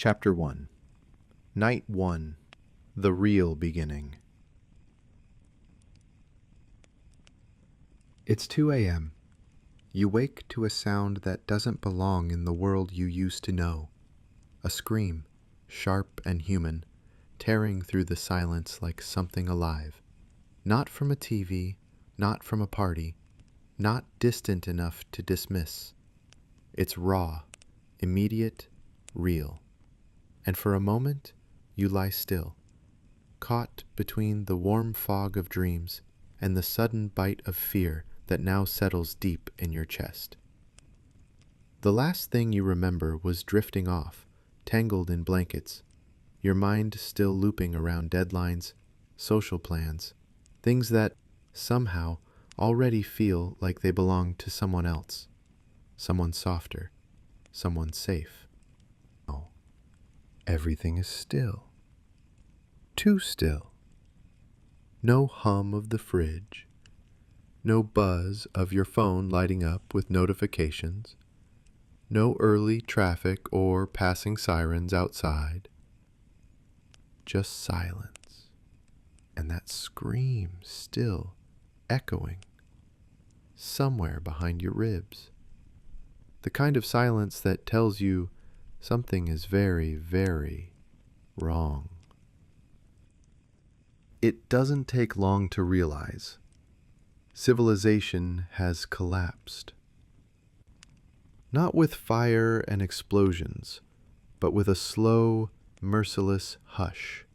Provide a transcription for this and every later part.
Chapter 1 Night 1 The Real Beginning. It's 2 a.m. You wake to a sound that doesn't belong in the world you used to know. A scream, sharp and human, tearing through the silence like something alive. Not from a TV, not from a party, not distant enough to dismiss. It's raw, immediate, real. And for a moment, you lie still, caught between the warm fog of dreams and the sudden bite of fear that now settles deep in your chest. The last thing you remember was drifting off, tangled in blankets, your mind still looping around deadlines, social plans, things that, somehow, already feel like they belong to someone else, someone softer, someone safe. Oh, everything is still. Too still. No hum of the fridge, no buzz of your phone lighting up with notifications, no early traffic or passing sirens outside. Just silence, and that scream still echoing somewhere behind your ribs. The kind of silence that tells you something is very, very wrong. It doesn't take long to realize. Civilization has collapsed. Not with fire and explosions, but with a slow, merciless hush.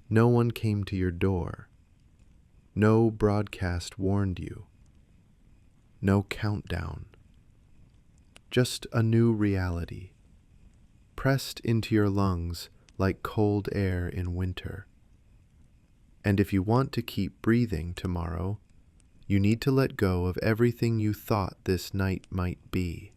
No one came to your door. No broadcast warned you. No countdown. Just a new reality, pressed into your lungs like cold air in winter. And if you want to keep breathing tomorrow, you need to let go of everything you thought this night might be.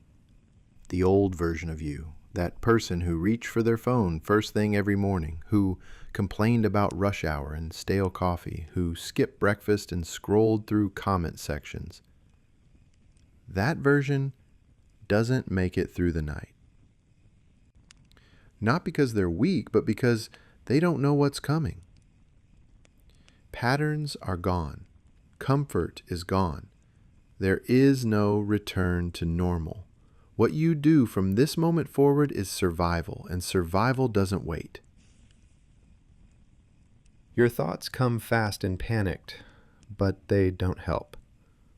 The old version of you, that person who reached for their phone first thing every morning, who complained about rush hour and stale coffee, who skipped breakfast and scrolled through comment sections. That version doesn't make it through the night. Not because they're weak, but because they don't know what's coming. Patterns are gone. Comfort is gone. There is no return to normal. What you do from this moment forward is survival, and survival doesn't wait. Your thoughts come fast and panicked, but they don't help.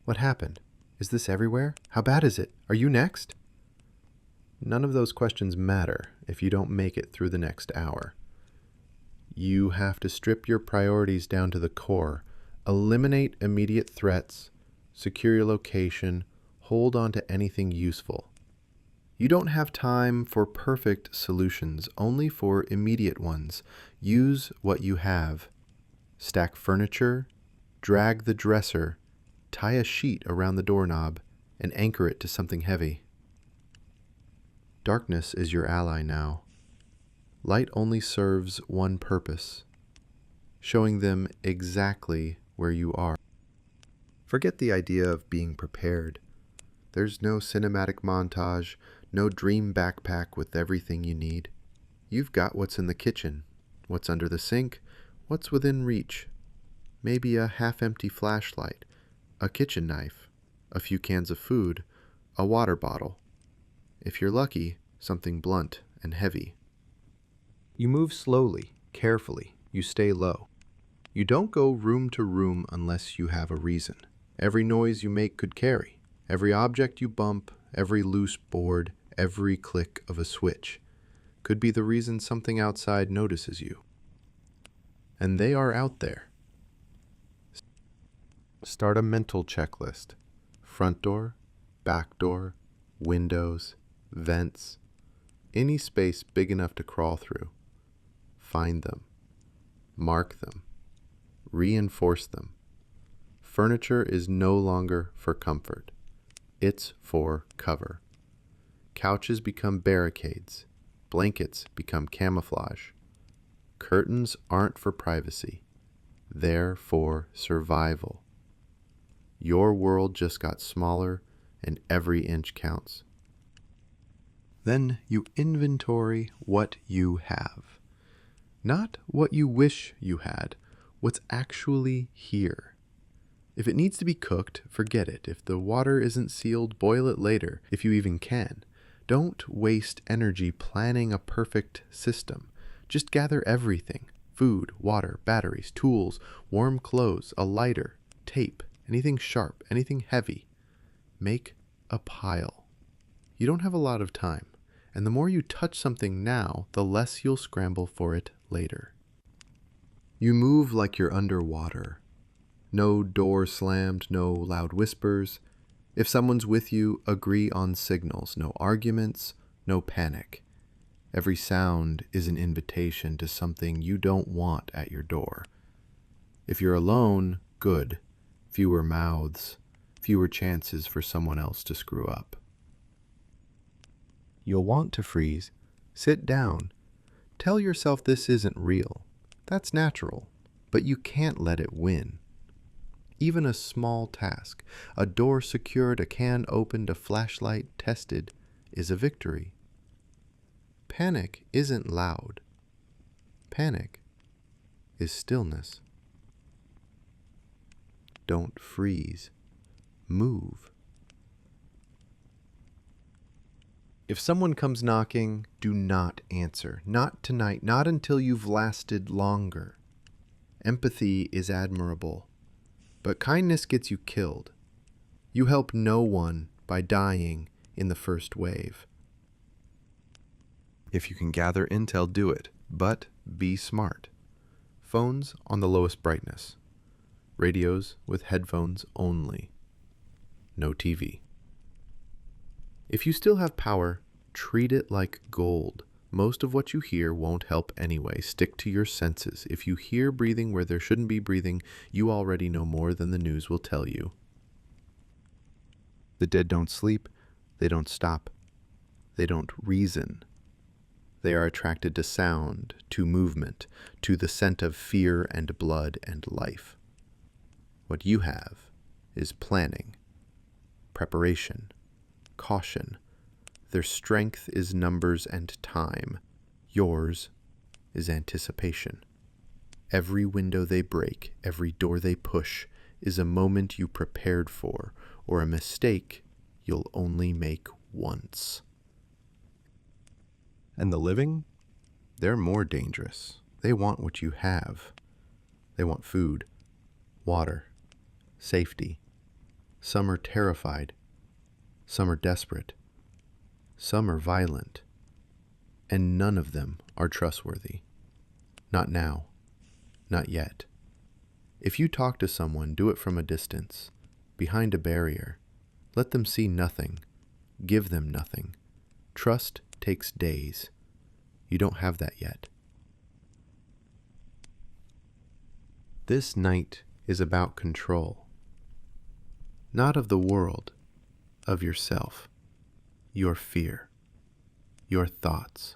What happened? Is this everywhere? How bad is it? Are you next? None of those questions matter if you don't make it through the next hour. You have to strip your priorities down to the core, eliminate immediate threats, secure your location, hold on to anything useful. You don't have time for perfect solutions, only for immediate ones. Use what you have. Stack furniture, drag the dresser, tie a sheet around the doorknob, and anchor it to something heavy. Darkness is your ally now. Light only serves one purpose, showing them exactly where you are. Forget the idea of being prepared. There's no cinematic montage, no dream backpack with everything you need. You've got what's in the kitchen, what's under the sink, what's within reach. Maybe a half-empty flashlight, a kitchen knife, a few cans of food, a water bottle. If you're lucky, something blunt and heavy. You move slowly, carefully. You stay low. You don't go room to room unless you have a reason. Every noise you make could carry. Every object you bump, every loose board, every click of a switch could be the reason something outside notices you. And they are out there. Start a mental checklist. Front door, back door, windows, vents, any space big enough to crawl through. Find them. Mark them. Reinforce them. Furniture is no longer for comfort. It's for cover. Couches become barricades. Blankets become camouflage. Curtains aren't for privacy. They're for survival. Your world just got smaller, and every inch counts. Then you inventory what you have. Not what you wish you had, what's actually here. If it needs to be cooked, forget it. If the water isn't sealed, boil it later, if you even can. Don't waste energy planning a perfect system. Just gather everything: food, water, batteries, tools, warm clothes, a lighter, tape, anything sharp, anything heavy. Make a pile. You don't have a lot of time, and the more you touch something now, the less you'll scramble for it later. You move like you're underwater. No door slammed, no loud whispers. If someone's with you, agree on signals. No arguments, no panic. Every sound is an invitation to something you don't want at your door. If you're alone, good. Fewer mouths, fewer chances for someone else to screw up. You'll want to freeze. Sit down. Tell yourself this isn't real. That's natural, but you can't let it win. Even a small task, a door secured, a can opened, a flashlight tested, is a victory. Panic isn't loud. Panic is stillness. Don't freeze. Move. If someone comes knocking, do not answer. Not tonight, not until you've lasted longer. Empathy is admirable, but kindness gets you killed. You help no one by dying in the first wave. If you can gather intel, do it, but be smart. Phones on the lowest brightness. Radios with headphones only. No TV. If you still have power, treat it like gold. Most of what you hear won't help anyway. Stick to your senses. If you hear breathing where there shouldn't be breathing, you already know more than the news will tell you. The dead don't sleep. They don't stop. They don't reason. They are attracted to sound, to movement, to the scent of fear and blood and life. What you have is planning, preparation, caution. Their strength is numbers and time. Yours is anticipation. Every window they break, every door they push, is a moment you prepared for, or a mistake you'll only make once. And the living? They're more dangerous. They want what you have. They want food, water, safety. Some are terrified. Some are desperate. Some are violent. And none of them are trustworthy. Not now. Not yet. If you talk to someone, do it from a distance, behind a barrier. Let them see nothing. Give them nothing. Trust takes days. You don't have that yet. This night is about control. Not of the world, of yourself, your fear, your thoughts.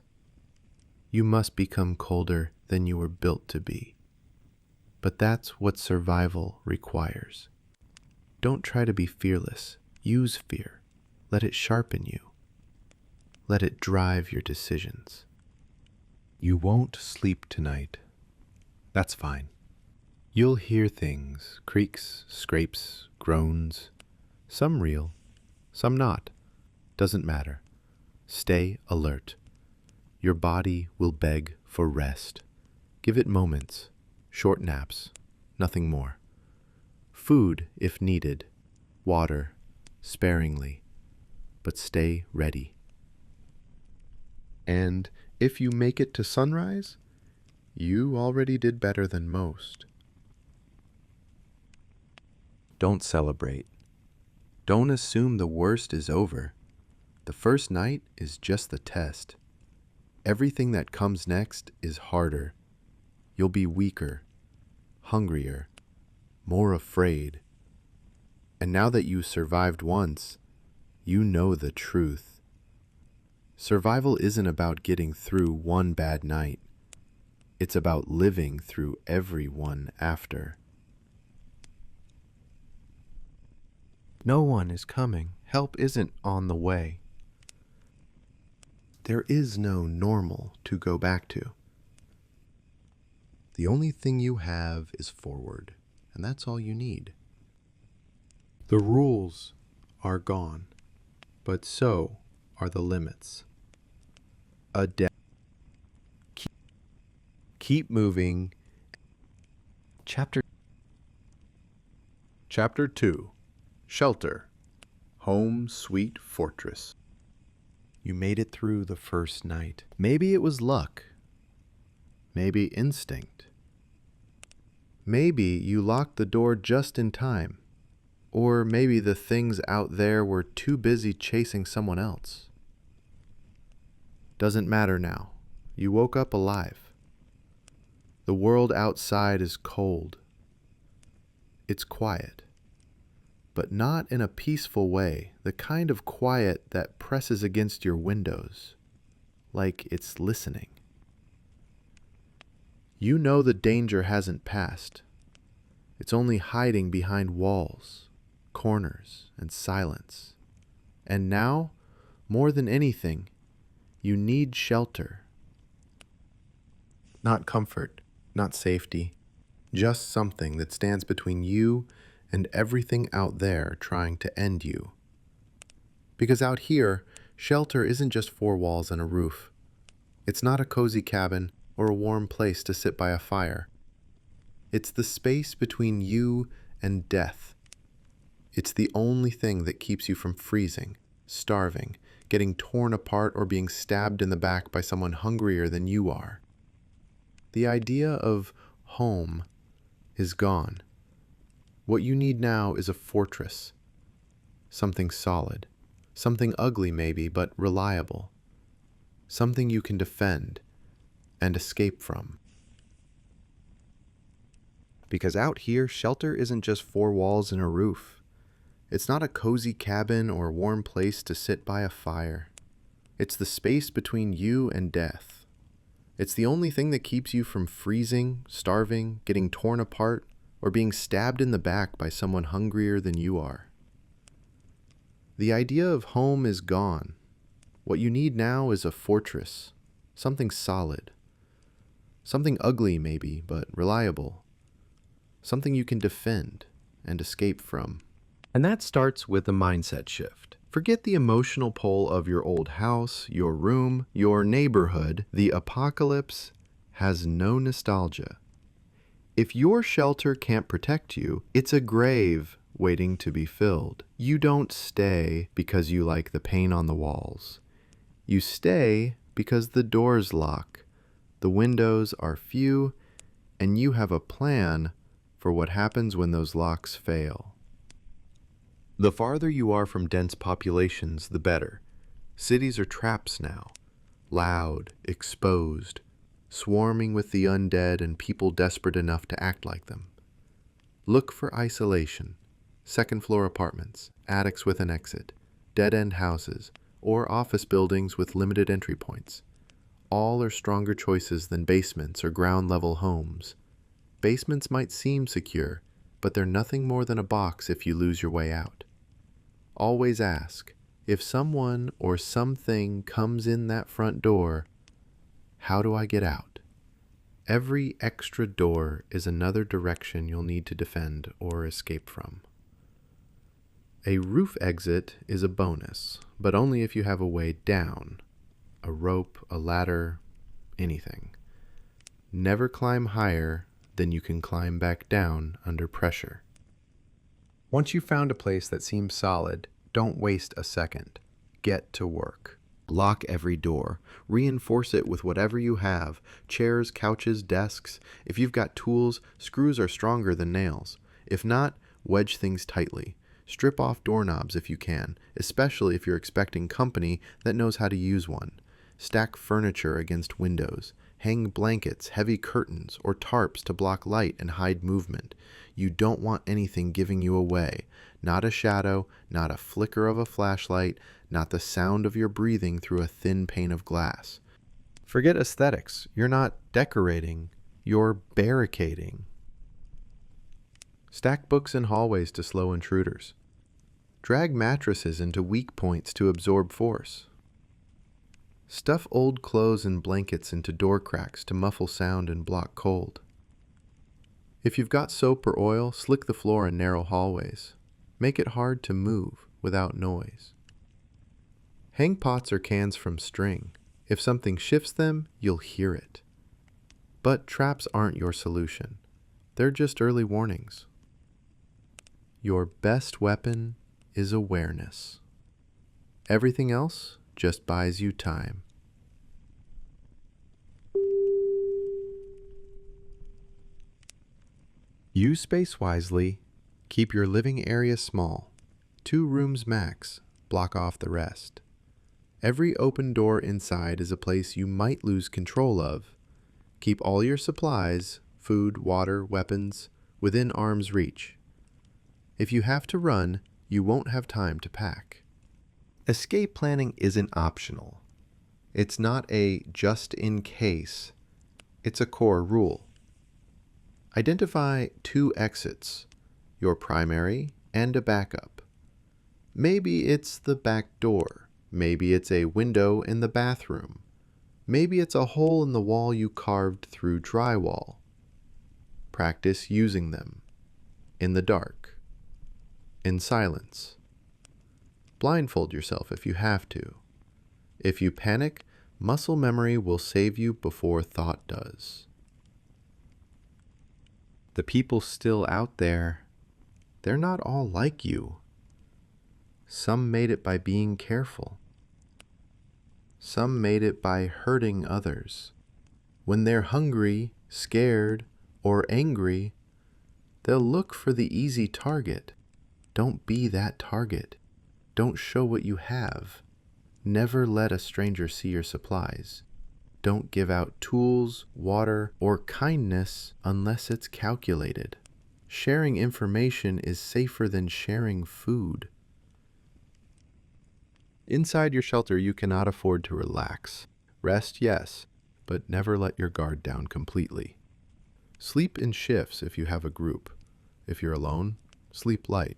You must become colder than you were built to be. But that's what survival requires. Don't try to be fearless. Use fear. Let it sharpen you. Let it drive your decisions. You won't sleep tonight. That's fine. You'll hear things, creaks, scrapes, groans. Some real, some not. Doesn't matter. Stay alert. Your body will beg for rest. Give it moments, short naps, nothing more. Food if needed, water, sparingly, but stay ready. And if you make it to sunrise, you already did better than most. Don't celebrate. Don't assume the worst is over. The first night is just the test. Everything that comes next is harder. You'll be weaker, hungrier, more afraid. And now that you survived once, you know the truth. Survival isn't about getting through one bad night. It's about living through every one after. No one is coming. Help isn't on the way. There is no normal to go back to. The only thing you have is forward, and that's all you need. The rules are gone, but so are the limits. Adapt. Keep moving. Chapter 2. Shelter. Home Sweet Fortress. You made it through the first night. Maybe it was luck. Maybe instinct. Maybe you locked the door just in time. Or maybe the things out there were too busy chasing someone else. Doesn't matter now. You woke up alive. The world outside is cold. It's quiet. But not in a peaceful way, the kind of quiet that presses against your windows, like it's listening. You know the danger hasn't passed. It's only hiding behind walls, corners, and silence. And now, more than anything, you need shelter. Not comfort, not safety, just something that stands between you and everything out there trying to end you. Because out here, shelter isn't just four walls and a roof. It's not a cozy cabin or a warm place to sit by a fire. It's the space between you and death. It's the only thing that keeps you from freezing, starving, getting torn apart, or being stabbed in the back by someone hungrier than you are. The idea of home is gone. What you need now is a fortress. Something solid. Something ugly maybe, but reliable. Something you can defend and escape from. Because out here, shelter isn't just four walls and a roof. It's not a cozy cabin or warm place to sit by a fire. It's the space between you and death. It's the only thing that keeps you from freezing, starving, getting torn apart, or being stabbed in the back by someone hungrier than you are. The idea of home is gone. What you need now is a fortress, something solid. Something ugly maybe, but reliable. Something you can defend and escape from. And that starts with a mindset shift. Forget the emotional pull of your old house, your room, your neighborhood. The apocalypse has no nostalgia. If your shelter can't protect you, it's a grave waiting to be filled. You don't stay because you like the paint on the walls. You stay because the doors lock, the windows are few, and you have a plan for what happens when those locks fail. The farther you are from dense populations, the better. Cities are traps now, loud, exposed, swarming with the undead and people desperate enough to act like them. Look for isolation, second-floor apartments, attics with an exit, dead-end houses, or office buildings with limited entry points. All are stronger choices than basements or ground-level homes. Basements might seem secure, but they're nothing more than a box if you lose your way out. Always ask, if someone or something comes in that front door, how do I get out? Every extra door is another direction you'll need to defend or escape from. A roof exit is a bonus, but only if you have a way down. A rope, a ladder, anything. Never climb higher than you can climb back down under pressure. Once you've found a place that seems solid, don't waste a second. Get to work. Lock every door. Reinforce it with whatever you have. Chairs, couches, desks. If you've got tools, screws are stronger than nails. If not, wedge things tightly. Strip off doorknobs if you can, especially if you're expecting company that knows how to use one. Stack furniture against windows. Hang blankets, heavy curtains, or tarps to block light and hide movement. You don't want anything giving you away. Not a shadow, not a flicker of a flashlight, not the sound of your breathing through a thin pane of glass. Forget aesthetics. You're not decorating, you're barricading. Stack books in hallways to slow intruders. Drag mattresses into weak points to absorb force. Stuff old clothes and blankets into door cracks to muffle sound and block cold. If you've got soap or oil, slick the floor in narrow hallways. Make it hard to move without noise. Hang pots or cans from string. If something shifts them, you'll hear it. But traps aren't your solution. They're just early warnings. Your best weapon is awareness. Everything else just buys you time. Use space wisely. Keep your living area small. 2 rooms max. Block off the rest. Every open door inside is a place you might lose control of. Keep all your supplies, food, water, weapons, within arm's reach. If you have to run, you won't have time to pack. Escape planning isn't optional. It's not a just in case. It's a core rule. Identify 2 exits, your primary and a backup. Maybe it's the back door. Maybe it's a window in the bathroom. Maybe it's a hole in the wall you carved through drywall. Practice using them. In the dark. In silence. Blindfold yourself if you have to. If you panic, muscle memory will save you before thought does. The people still out there, they're not all like you. Some made it by being careful. Some made it by hurting others. When they're hungry, scared, or angry, they'll look for the easy target. Don't be that target. Don't show what you have. Never let a stranger see your supplies. Don't give out tools, water, or kindness unless it's calculated. Sharing information is safer than sharing food. Inside your shelter, you cannot afford to relax. Rest, yes, but never let your guard down completely. Sleep in shifts if you have a group. If you're alone, sleep light.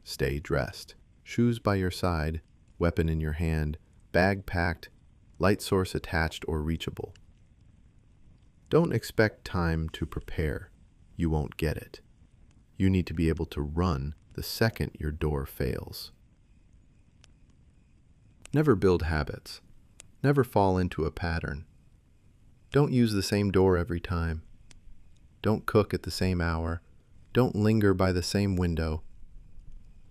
Stay dressed. Shoes by your side, weapon in your hand, bag packed, light source attached or reachable. Don't expect time to prepare. You won't get it. You need to be able to run the second your door fails. Never build habits. Never fall into a pattern. Don't use the same door every time. Don't cook at the same hour. Don't linger by the same window.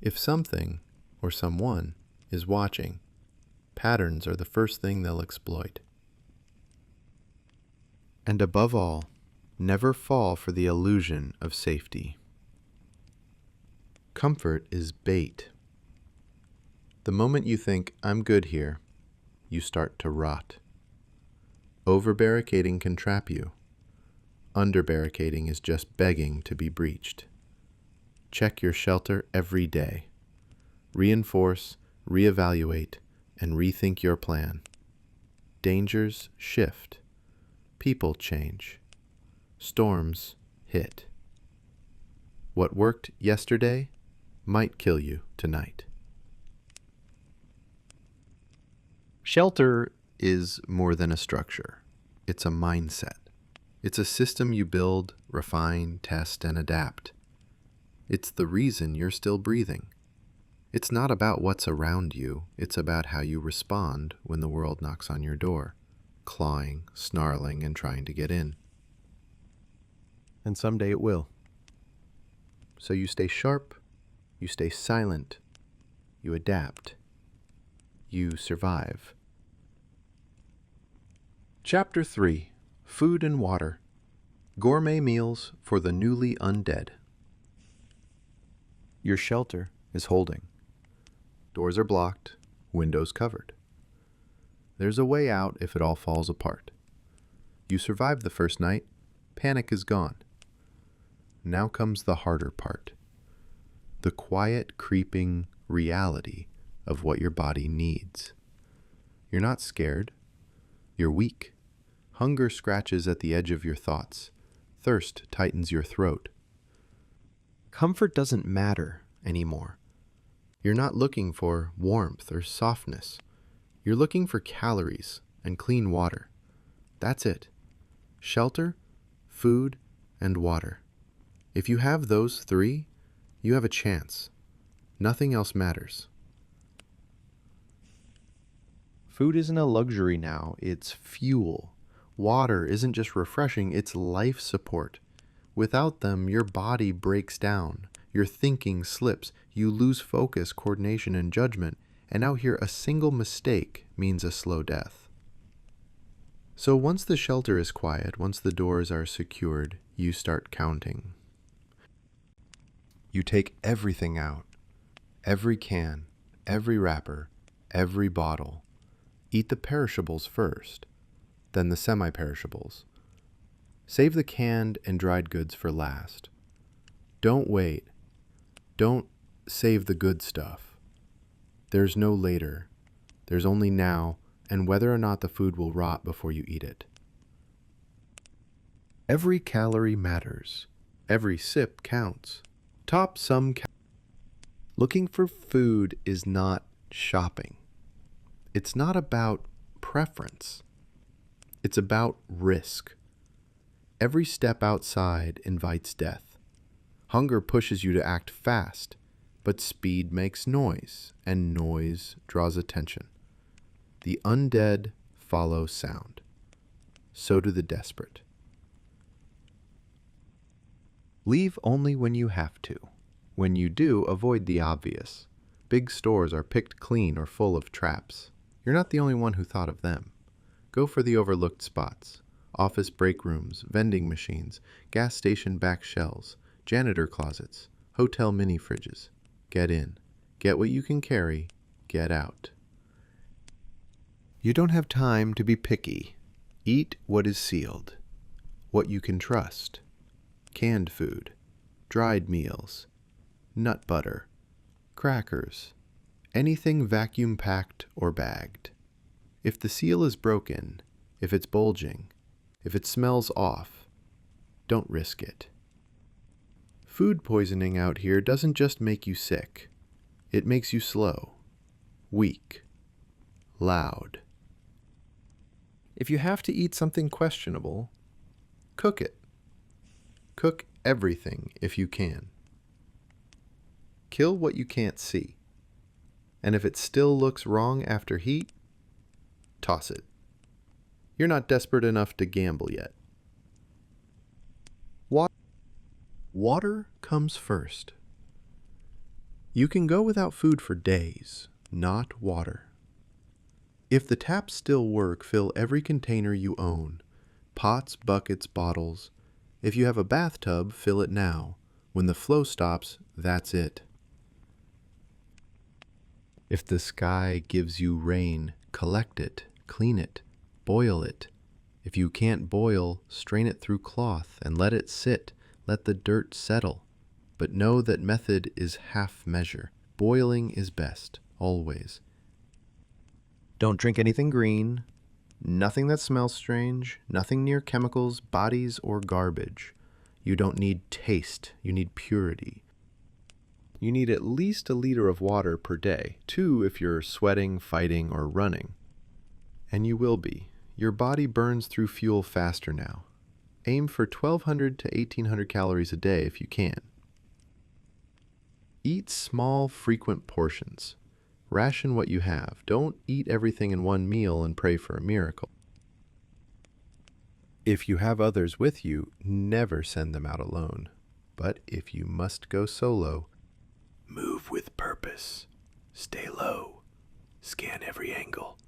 If something or someone is watching, patterns are the first thing they'll exploit. And above all, never fall for the illusion of safety. Comfort is bait. The moment you think, I'm good here, you start to rot. Over-barricading can trap you. Under-barricading is just begging to be breached. Check your shelter every day. Reinforce, reevaluate, and rethink your plan. Dangers shift. People change. Storms hit. What worked yesterday might kill you tonight. Shelter is more than a structure. It's a mindset. It's a system you build, refine, test, and adapt. It's the reason you're still breathing. It's not about what's around you. It's about how you respond when the world knocks on your door, clawing, snarling, and trying to get in. And someday it will. So you stay sharp, you stay silent, you adapt, you survive. Chapter 3: Food and Water. Gourmet Meals for the Newly Undead. Your shelter is holding. Doors are blocked, windows covered. There's a way out if it all falls apart. You survived the first night, panic is gone. Now comes the harder part. The quiet, creeping reality of what your body needs. You're not scared. You're weak. Hunger scratches at the edge of your thoughts. Thirst tightens your throat. Comfort doesn't matter anymore. You're not looking for warmth or softness. You're looking for calories and clean water. That's it. Shelter, food, and water. If you have those three, you have a chance. Nothing else matters. Food isn't a luxury now, it's fuel. Water isn't just refreshing, it's life support. Without them, your body breaks down, your thinking slips, you lose focus, coordination, and judgment, and out here a single mistake means a slow death. So once the shelter is quiet, once the doors are secured, you start counting. You take everything out. Every can, every wrapper, every bottle. Eat the perishables first, then the semi-perishables. Save the canned and dried goods for last. Don't wait. Don't save the good stuff. There's no later. There's only now, and whether or not the food will rot before you eat it. Every calorie matters. Every sip counts. Top some Looking for food is not shopping. It's not about preference. It's about risk. Every step outside invites death. Hunger pushes you to act fast, but speed makes noise, and noise draws attention. The undead follow sound. So do the desperate. Leave only when you have to. When you do, avoid the obvious. Big stores are picked clean or full of traps. You're not the only one who thought of them. Go for the overlooked spots. Office break rooms, vending machines, gas station back shelves, janitor closets, hotel mini fridges. Get in. Get what you can carry. Get out. You don't have time to be picky. Eat what is sealed. What you can trust. Canned food. Dried meals. Nut butter. Crackers. Anything vacuum packed or bagged. If the seal is broken, if it's bulging, if it smells off, don't risk it. Food poisoning out here doesn't just make you sick. It makes you slow, weak, loud. If you have to eat something questionable, cook it. Cook everything if you can. Kill what you can't see. And if it still looks wrong after heat, toss it. You're not desperate enough to gamble yet. Water comes first. You can go without food for days, not water. If the taps still work, fill every container you own. Pots, buckets, bottles. If you have a bathtub, fill it now. When the flow stops, that's it. If the sky gives you rain, collect it, clean it, boil it. If you can't boil, strain it through cloth and let it sit. Let the dirt settle. But know that method is half measure. Boiling is best, always. Don't drink anything green, nothing that smells strange, nothing near chemicals, bodies, or garbage. You don't need taste, you need purity. You need at least a liter of water per day, 2 if you're sweating, fighting, or running. And you will be. Your body burns through fuel faster now. Aim for 1,200 to 1,800 calories a day if you can. Eat small, frequent portions. Ration what you have. Don't eat everything in one meal and pray for a miracle. If you have others with you, never send them out alone. But if you must go solo, move with purpose. Stay low. Scan every angle.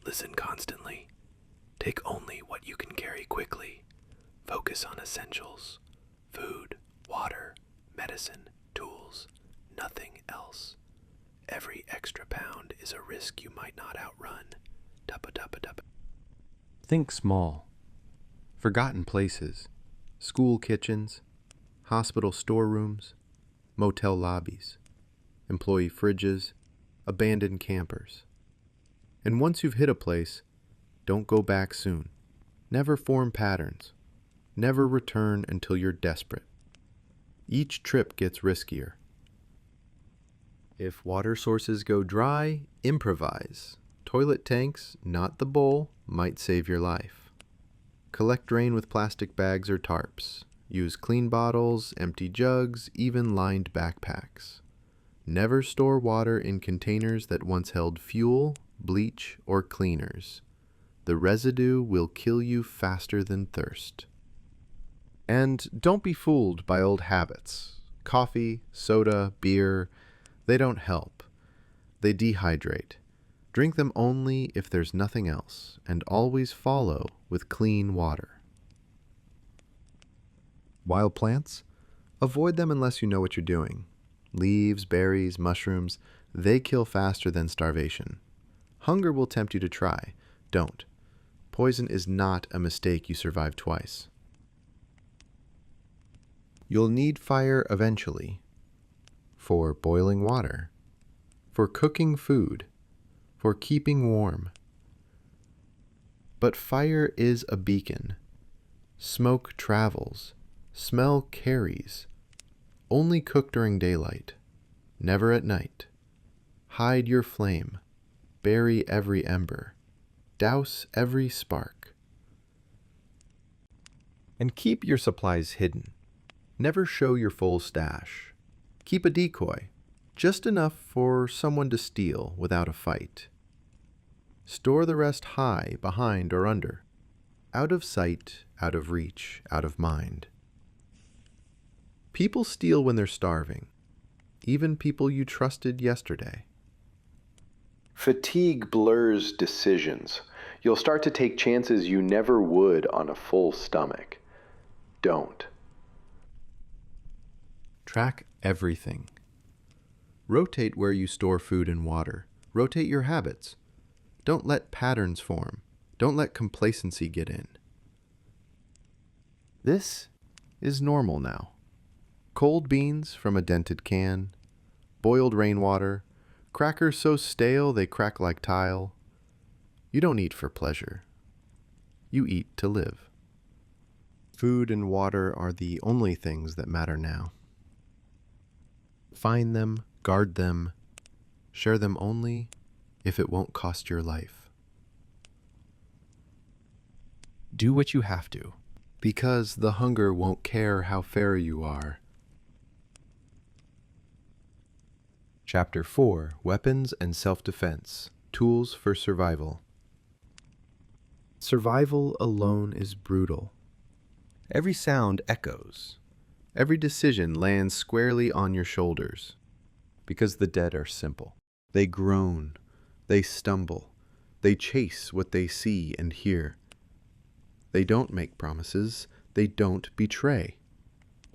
Listen constantly. Take only what you can carry quickly. Focus on essentials. Food, water, medicine, tools. Nothing else. Every extra pound is a risk you might not outrun. Dubba. Think small. Forgotten places. School kitchens. Hospital storerooms. Motel lobbies. Employee fridges. Abandoned campers. And once you've hit a place, don't go back soon. Never form patterns. Never return until you're desperate. Each trip gets riskier. If water sources go dry, improvise. Toilet tanks, not the bowl, might save your life. Collect rain with plastic bags or tarps. Use clean bottles, empty jugs, even lined backpacks. Never store water in containers that once held fuel, bleach, or cleaners. The residue will kill you faster than thirst. And don't be fooled by old habits. Coffee, soda, beer, they don't help. They dehydrate. Drink them only if there's nothing else, and always follow with clean water. Wild plants? Avoid them unless you know what you're doing. Leaves, berries, mushrooms, they kill faster than starvation. Hunger will tempt you to try. Don't. Poison is not a mistake you survive twice. You'll need fire eventually. For boiling water. For cooking food. For keeping warm. But fire is a beacon. Smoke travels. Smell carries. Only cook during daylight. Never at night. Hide your flame. Bury every ember. Douse every spark. And keep your supplies hidden. Never show your full stash. Keep a decoy. Just enough for someone to steal without a fight. Store the rest high, behind, or under. Out of sight, out of reach, out of mind. People steal when they're starving. Even people you trusted yesterday. Fatigue blurs decisions. You'll start to take chances you never would on a full stomach. Don't. Track everything. Rotate where you store food and water. Rotate your habits. Don't let patterns form. Don't let complacency get in. This is normal now. Cold beans from a dented can, boiled rainwater, crackers so stale they crack like tile. You don't eat for pleasure. You eat to live. Food and water are the only things that matter now. Find them, guard them, share them only if it won't cost your life. Do what you have to, because the hunger won't care how fair you are. Chapter 4, Weapons and Self-Defense, Tools for Survival. Survival alone is brutal. Every sound echoes. Every decision lands squarely on your shoulders. Because the dead are simple. They groan. They stumble. They chase what they see and hear. They don't make promises. They don't betray.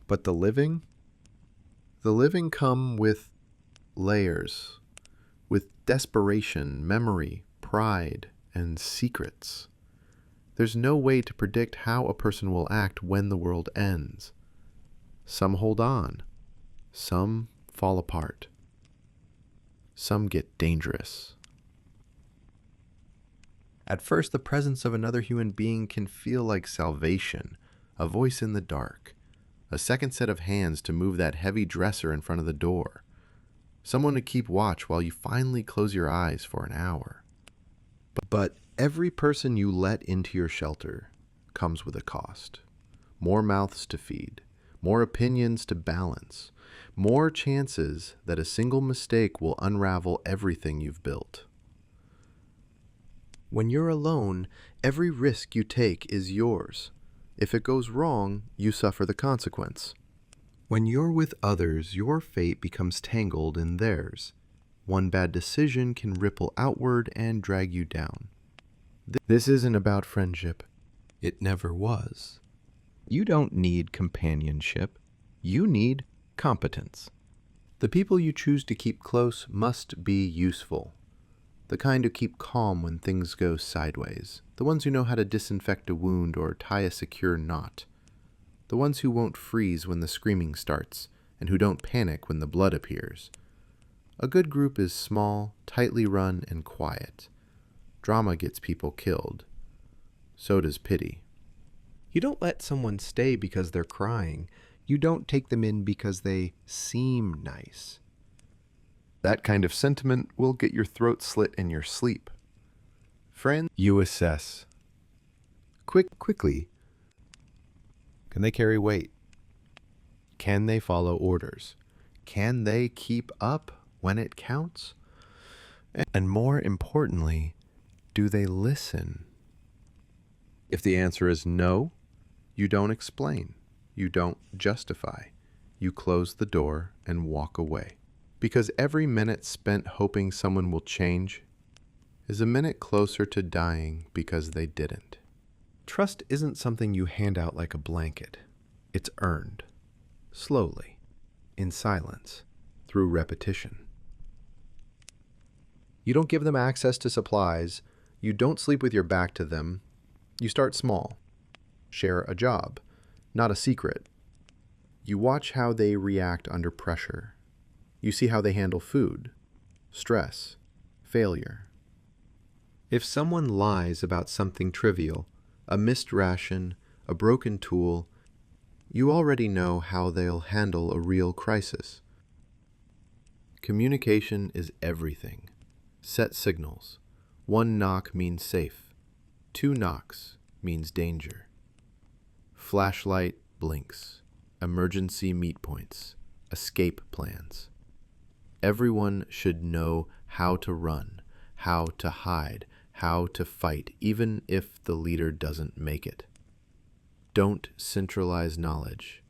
But the living come with layers, with desperation, memory, pride, and secrets. There's no way to predict how a person will act when the world ends. Some hold on. Some fall apart. Some get dangerous. At first, the presence of another human being can feel like salvation, a voice in the dark, a second set of hands to move that heavy dresser in front of the door, someone to keep watch while you finally close your eyes for an hour. But every person you let into your shelter comes with a cost. More mouths to feed, more opinions to balance, more chances that a single mistake will unravel everything you've built. When you're alone, every risk you take is yours. If it goes wrong, you suffer the consequence. When you're with others, your fate becomes tangled in theirs. One bad decision can ripple outward and drag you down. This isn't about friendship. It never was. You don't need companionship. You need competence. The people you choose to keep close must be useful. The kind who keep calm when things go sideways. The ones who know how to disinfect a wound or tie a secure knot. The ones who won't freeze when the screaming starts, and who don't panic when the blood appears. A good group is small, tightly run, and quiet. Drama gets people killed. So does pity. You don't let someone stay because they're crying. You don't take them in because they seem nice. That kind of sentiment will get your throat slit in your sleep. Friends, you assess. Quickly. Can they carry weight? Can they follow orders? Can they keep up when it counts? And more importantly, do they listen? If the answer is no, you don't explain. You don't justify. You close the door and walk away. Because every minute spent hoping someone will change is a minute closer to dying because they didn't. Trust isn't something you hand out like a blanket. It's earned. Slowly. In silence. Through repetition. You don't give them access to supplies. You don't sleep with your back to them. You start small. Share a job, not a secret. You watch how they react under pressure. You see how they handle food, stress, failure. If someone lies about something trivial, a missed ration, a broken tool, you already know how they'll handle a real crisis. Communication is everything. Set signals. 1 knock means safe. 2 knocks means danger. Flashlight blinks. Emergency meet points. Escape plans. Everyone should know how to run, how to hide, how to fight, even if the leader doesn't make it. Don't centralize knowledge.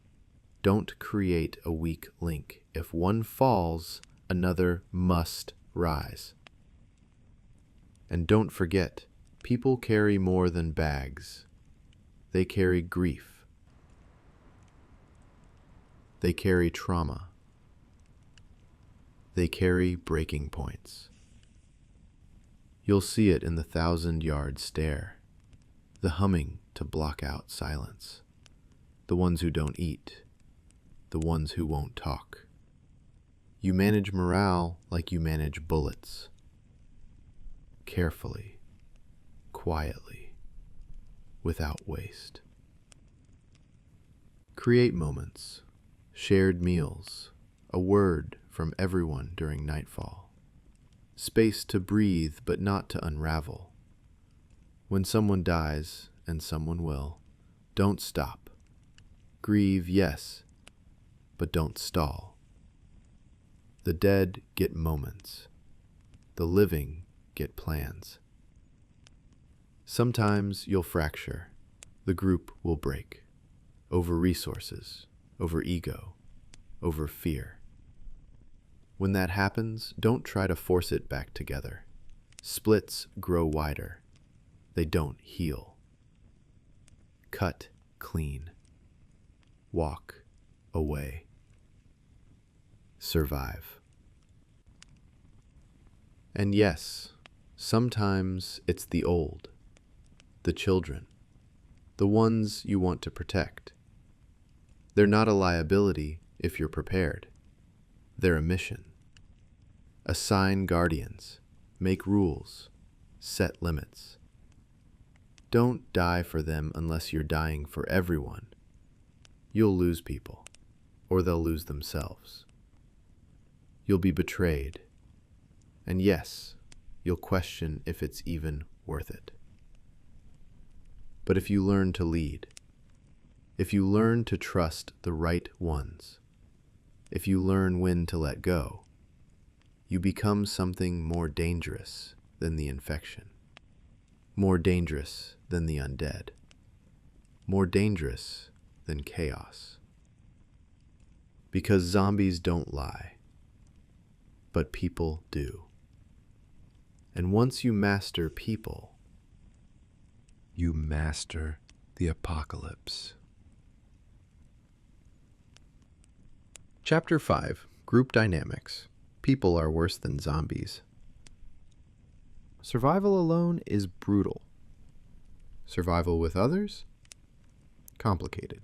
Don't create a weak link. If one falls, another must rise. And don't forget, people carry more than bags. They carry grief. They carry trauma. They carry breaking points. You'll see it in the 1,000-yard stare, the humming to block out silence, the ones who don't eat, the ones who won't talk. You manage morale like you manage bullets. Carefully, quietly, without waste. Create moments, shared meals, a word from everyone during nightfall. Space to breathe but not to unravel. When someone dies, and someone will, don't stop. Grieve, yes, but don't stall. The dead get moments. The living get plans. Sometimes you'll fracture. The group will break. Over resources, over ego, over fear. When that happens, don't try to force it back together. Splits grow wider. They don't heal. Cut clean. Walk away. Survive. And yes, sometimes it's the old, the children, the ones you want to protect. They're not a liability if you're prepared. They're a mission. Assign guardians, make rules, set limits. Don't die for them unless you're dying for everyone. You'll lose people, or they'll lose themselves. You'll be betrayed. And yes, you'll question if it's even worth it. But if you learn to lead, if you learn to trust the right ones, if you learn when to let go, you become something more dangerous than the infection, more dangerous than the undead, more dangerous than chaos. Because zombies don't lie, but people do. And once you master people, you master the apocalypse. Chapter 5, Group Dynamics. People are worse than zombies. Survival alone is brutal. Survival with others? Complicated.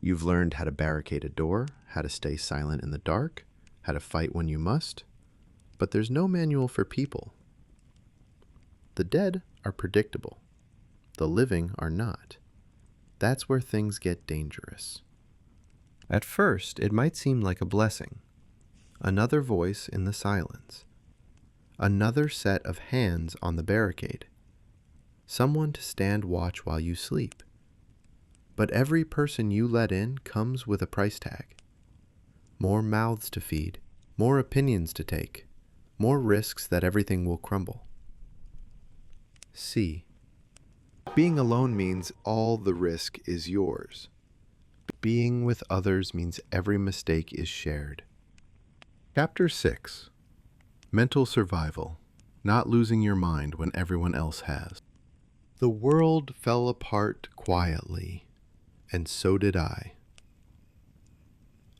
You've learned how to barricade a door, how to stay silent in the dark, how to fight when you must, but there's no manual for people. The dead are predictable. The living are not. That's where things get dangerous. At first, it might seem like a blessing. Another voice in the silence. Another set of hands on the barricade. Someone to stand watch while you sleep. But every person you let in comes with a price tag. More mouths to feed, more opinions to take, more risks that everything will crumble. C. Being alone means all the risk is yours. Being with others means every mistake is shared. Chapter 6. Mental survival. Not losing your mind when everyone else has. The world fell apart quietly, and so did I.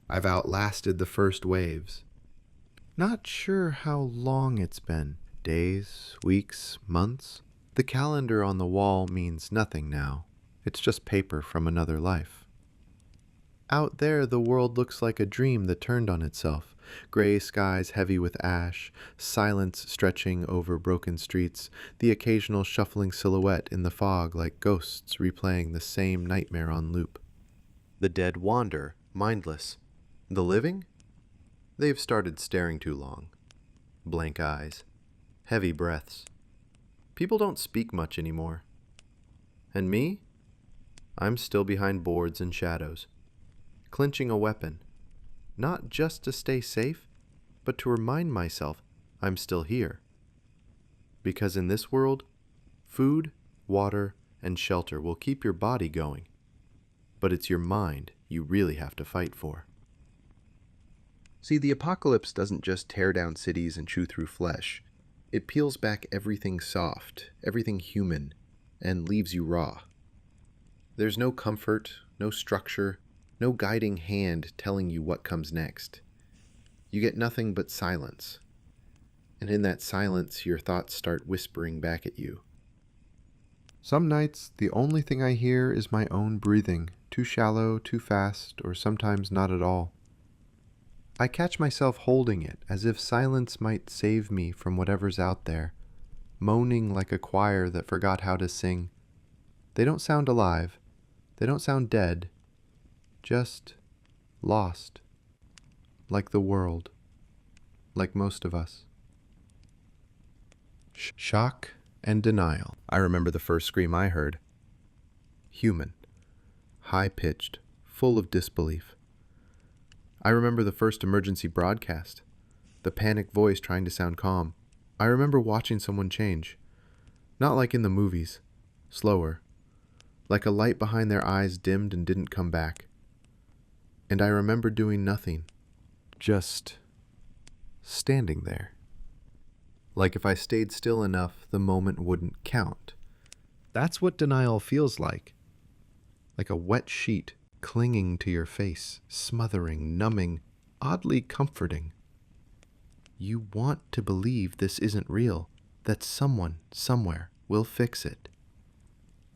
I've outlasted the first waves. Not sure how long it's been. Days, weeks, months. The calendar on the wall means nothing now. It's just paper from another life. Out there, the world looks like a dream that turned on itself. Gray skies heavy with ash, silence stretching over broken streets, the occasional shuffling silhouette in the fog like ghosts replaying the same nightmare on loop. The dead wander, mindless. The living? They've started staring too long. Blank eyes, heavy breaths. People don't speak much anymore. And me? I'm still behind boards and shadows, clenching a weapon, not just to stay safe, but to remind myself I'm still here. Because in this world, food, water, and shelter will keep your body going, but it's your mind you really have to fight for. See, the apocalypse doesn't just tear down cities and chew through flesh. It peels back everything soft, everything human, and leaves you raw. There's no comfort, no structure, no guiding hand telling you what comes next. You get nothing but silence. And in that silence, your thoughts start whispering back at you. Some nights, the only thing I hear is my own breathing, too shallow, too fast, or sometimes not at all. I catch myself holding it as if silence might save me from whatever's out there, moaning like a choir that forgot how to sing. They don't sound alive. They don't sound dead. Just lost. Like the world. Like most of us. Shock and denial. I remember the first scream I heard. Human. High-pitched. Full of disbelief. I remember the first emergency broadcast, the panicked voice trying to sound calm. I remember watching someone change, not like in the movies, slower, like a light behind their eyes dimmed and didn't come back. And I remember doing nothing, just standing there. Like if I stayed still enough, the moment wouldn't count. That's what denial feels like a wet sheet clinging to your face, smothering, numbing, oddly comforting. You want to believe this isn't real, that someone, somewhere, will fix it.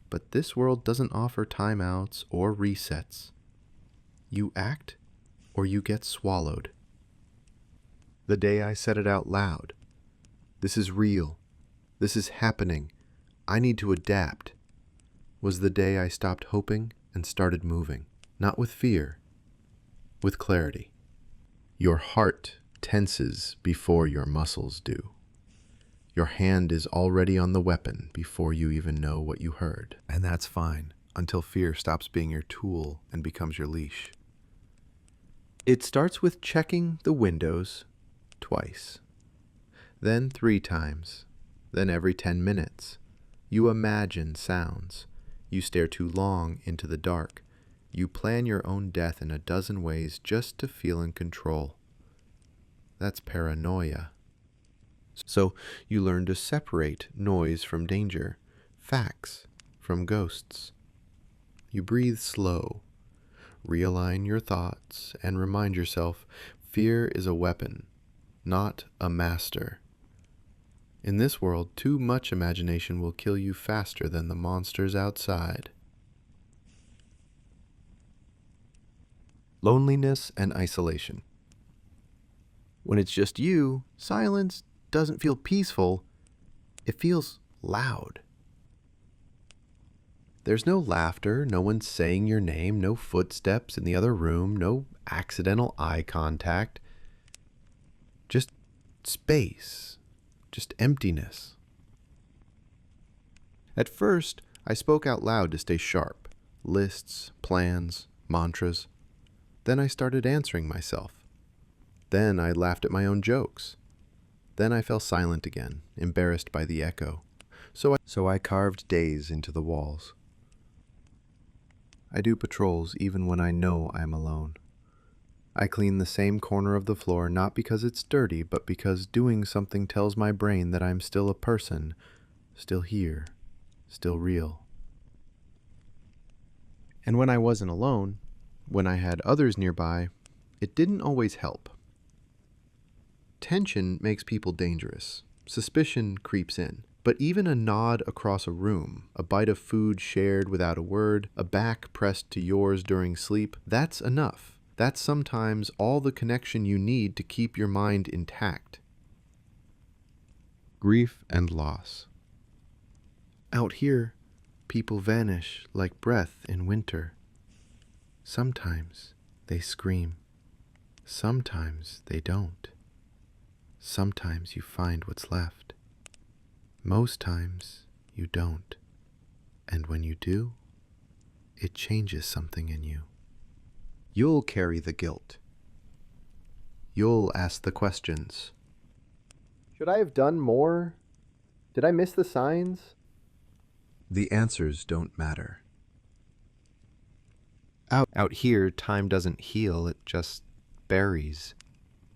But this world doesn't offer timeouts or resets. You act, or you get swallowed. The day I said it out loud, this is real, this is happening, I need to adapt, was the day I stopped hoping and started moving. Not with fear, with clarity. Your heart tenses before your muscles do. Your hand is already on the weapon before you even know what you heard. And that's fine, until fear stops being your tool and becomes your leash. It starts with checking the windows twice, then 3 times, then every 10 minutes. You imagine sounds. You stare too long into the dark. You plan your own death in a dozen ways just to feel in control. That's paranoia. So you learn to separate noise from danger, facts from ghosts. You breathe slow, realign your thoughts, and remind yourself fear is a weapon, not a master. In this world, too much imagination will kill you faster than the monsters outside. Loneliness and isolation. When it's just you, silence doesn't feel peaceful, it feels loud. There's no laughter, no one saying your name, no footsteps in the other room, no accidental eye contact. Just space. just emptiness. At first, I spoke out loud to stay sharp. Lists, plans, mantras. Then I started answering myself. Then I laughed at my own jokes. Then I fell silent again, embarrassed by the echo. So I carved days into the walls. I do patrols even when I know I'm alone. I clean the same corner of the floor not because it's dirty, but because doing something tells my brain that I'm still a person, still here, still real. And when I wasn't alone, when I had others nearby, it didn't always help. Tension makes people dangerous. Suspicion creeps in. But even a nod across a room, a bite of food shared without a word, a back pressed to yours during sleep, that's enough. That's sometimes all the connection you need to keep your mind intact. Grief and loss. Out here, people vanish like breath in winter. Sometimes they scream. Sometimes they don't. Sometimes you find what's left. Most times you don't. And when you do, it changes something in you. You'll carry the guilt. You'll ask the questions. Should I have done more? Did I miss the signs? The answers don't matter. Out here, time doesn't heal, it just buries.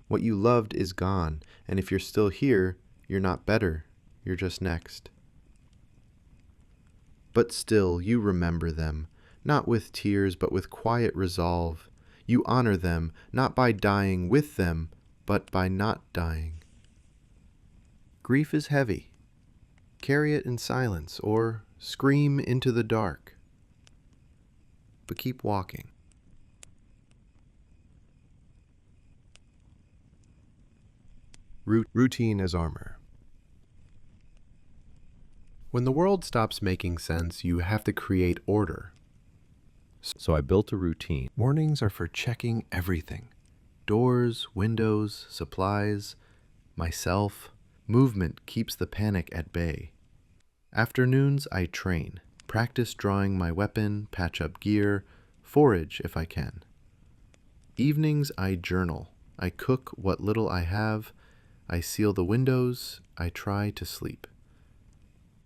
What you loved is gone, and if you're still here, you're not better, you're just next. But still, you remember them, not with tears, but with quiet resolve. You honor them, not by dying with them, but by not dying. Grief is heavy. Carry it in silence, or scream into the dark. But keep walking. Routine as armor. When the world stops making sense, you have to create order. So I built a routine. Mornings are for checking everything. Doors, windows, supplies, myself. Movement keeps the panic at bay. Afternoons, I train. Practice drawing my weapon, patch up gear, forage if I can. Evenings, I journal. I cook what little I have. I seal the windows. I try to sleep.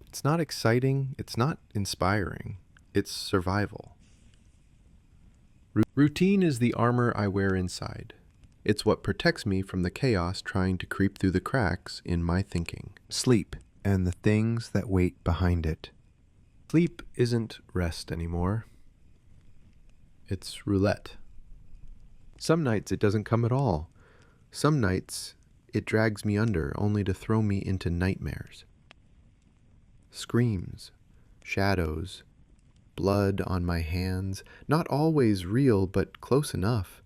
It's not exciting. It's not inspiring. It's survival. Routine is the armor I wear inside. It's what protects me from the chaos trying to creep through the cracks in my thinking. Sleep and the things that wait behind it. Sleep isn't rest anymore. It's roulette. Some nights it doesn't come at all. Some nights it drags me under only to throw me into nightmares. Screams, shadows, blood on my hands, not always real, but close enough.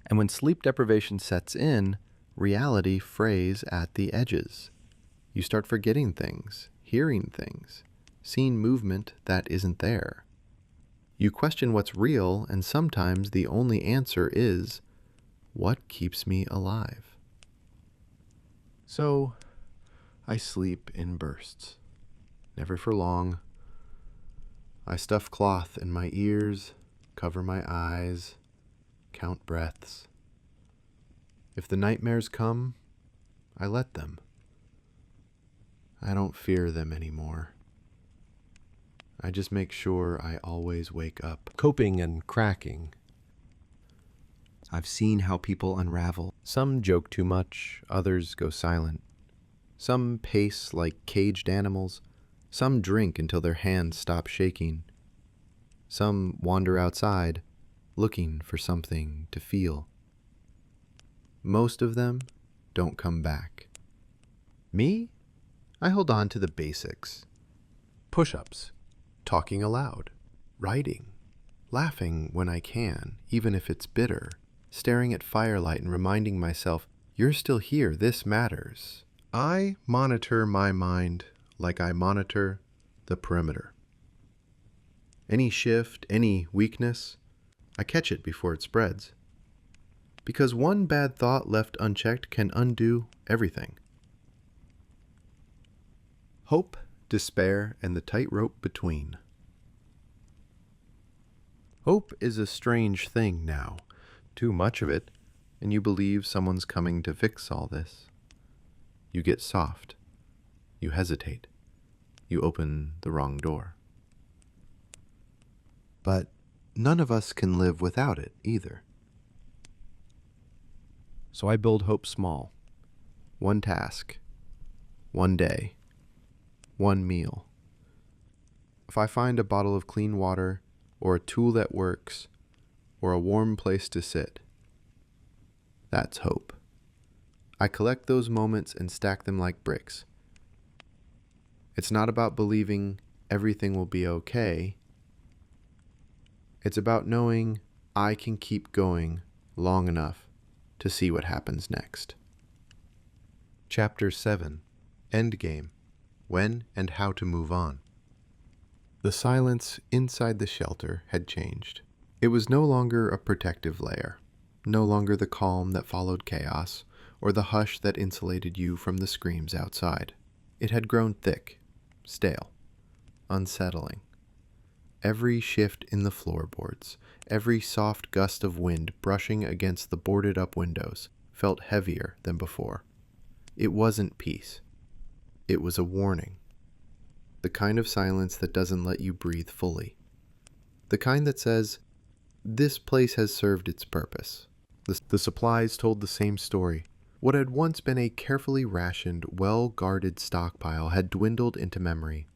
And when sleep deprivation sets in, reality frays at the edges. You start forgetting things, hearing things, seeing movement that isn't there. You question what's real, and sometimes the only answer is, what keeps me alive? So, I sleep in bursts, never for long. I stuff cloth in my ears, cover my eyes, count breaths. If the nightmares come, I let them. I don't fear them anymore. I just make sure I always wake up. Coping and cracking. I've seen how people unravel. Some joke too much, others go silent. Some pace like caged animals. Some drink until their hands stop shaking. Some wander outside, looking for something to feel. Most of them don't come back. Me? I hold on to the basics. Push-ups, talking aloud, writing, laughing when I can, even if it's bitter, staring at firelight and reminding myself, you're still here, this matters. I monitor my mind like I monitor the perimeter. Any shift, any weakness, I catch it before it spreads. Because one bad thought left unchecked can undo everything. Hope, despair, and the tightrope between. Hope is a strange thing now. Too much of it, and you believe someone's coming to fix all this. You get soft. You hesitate. You open the wrong door. But none of us can live without it either. So I build hope small. One task. One day. One meal. If I find a bottle of clean water, or a tool that works, or a warm place to sit, that's hope. I collect those moments and stack them like bricks. It's not about believing everything will be okay. It's about knowing I can keep going long enough to see what happens next. Chapter 7. Endgame. When and how to move on. The silence inside the shelter had changed. It was no longer a protective layer, no longer the calm that followed chaos, or the hush that insulated you from the screams outside. It had grown thick, stale, unsettling. Every shift in the floorboards, every soft gust of wind brushing against the boarded-up windows felt heavier than before. It wasn't peace. It was a warning. The kind of silence that doesn't let you breathe fully. The kind that says, this place has served its purpose. The supplies told the same story. What had once been a carefully rationed, well-guarded stockpile had dwindled into memory.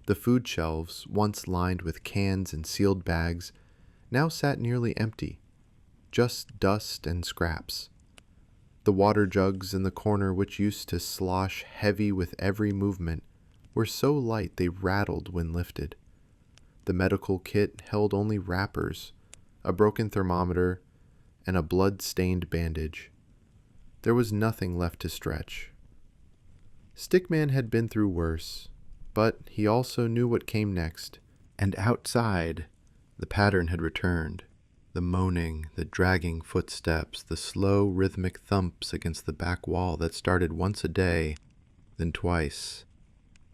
The food shelves, once lined with cans and sealed bags, now sat nearly empty. Just dust and scraps. The water jugs in the corner, which used to slosh heavy with every movement, were so light they rattled when lifted. The medical kit held only wrappers, a broken thermometer, and a blood-stained bandage. There was nothing left to stretch. Stickman had been through worse, but he also knew what came next. And outside, the pattern had returned. The moaning, the dragging footsteps, the slow rhythmic thumps against the back wall that started once a day, then twice.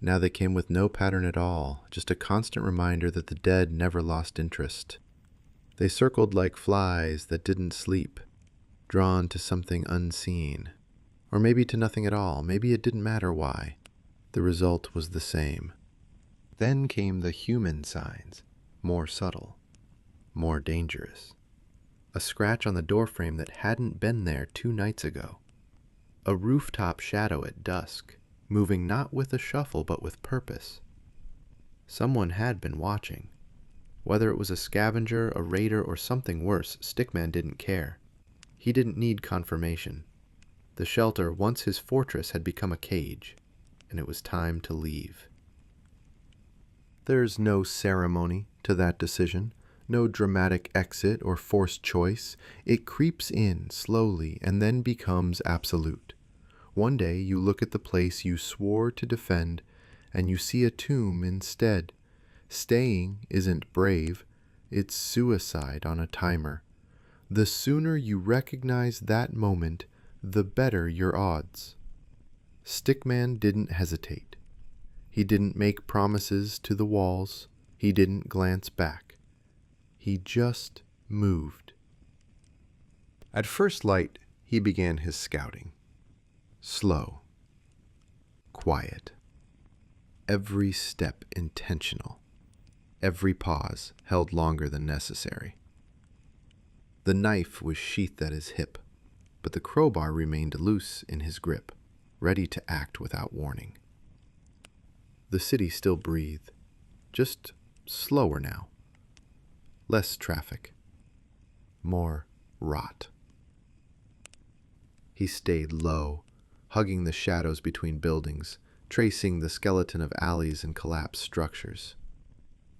Now they came with no pattern at all, just a constant reminder that the dead never lost interest. They circled like flies that didn't sleep, drawn to something unseen. Or maybe to nothing at all. Maybe it didn't matter why. The result was the same. Then came the human signs, more subtle, more dangerous. A scratch on the doorframe that hadn't been there 2 nights ago. A rooftop shadow at dusk, moving not with a shuffle but with purpose. Someone had been watching. Whether it was a scavenger, a raider, or something worse, Stickman didn't care. He didn't need confirmation. The shelter, once his fortress, had become a cage, and it was time to leave. There's no ceremony to that decision, no dramatic exit or forced choice. It creeps in slowly and then becomes absolute. One day you look at the place you swore to defend, and you see a tomb instead. Staying isn't brave, it's suicide on a timer. The sooner you recognize that moment, the better your odds. Stickman didn't hesitate. He didn't make promises to the walls. He didn't glance back. He just moved. At first light, he began his scouting. Slow. Quiet. Every step intentional. Every pause held longer than necessary. The knife was sheathed at his hip, but the crowbar remained loose in his grip, ready to act without warning. The city still breathed, just slower now. Less traffic. More rot. He stayed low, hugging the shadows between buildings, tracing the skeleton of alleys and collapsed structures.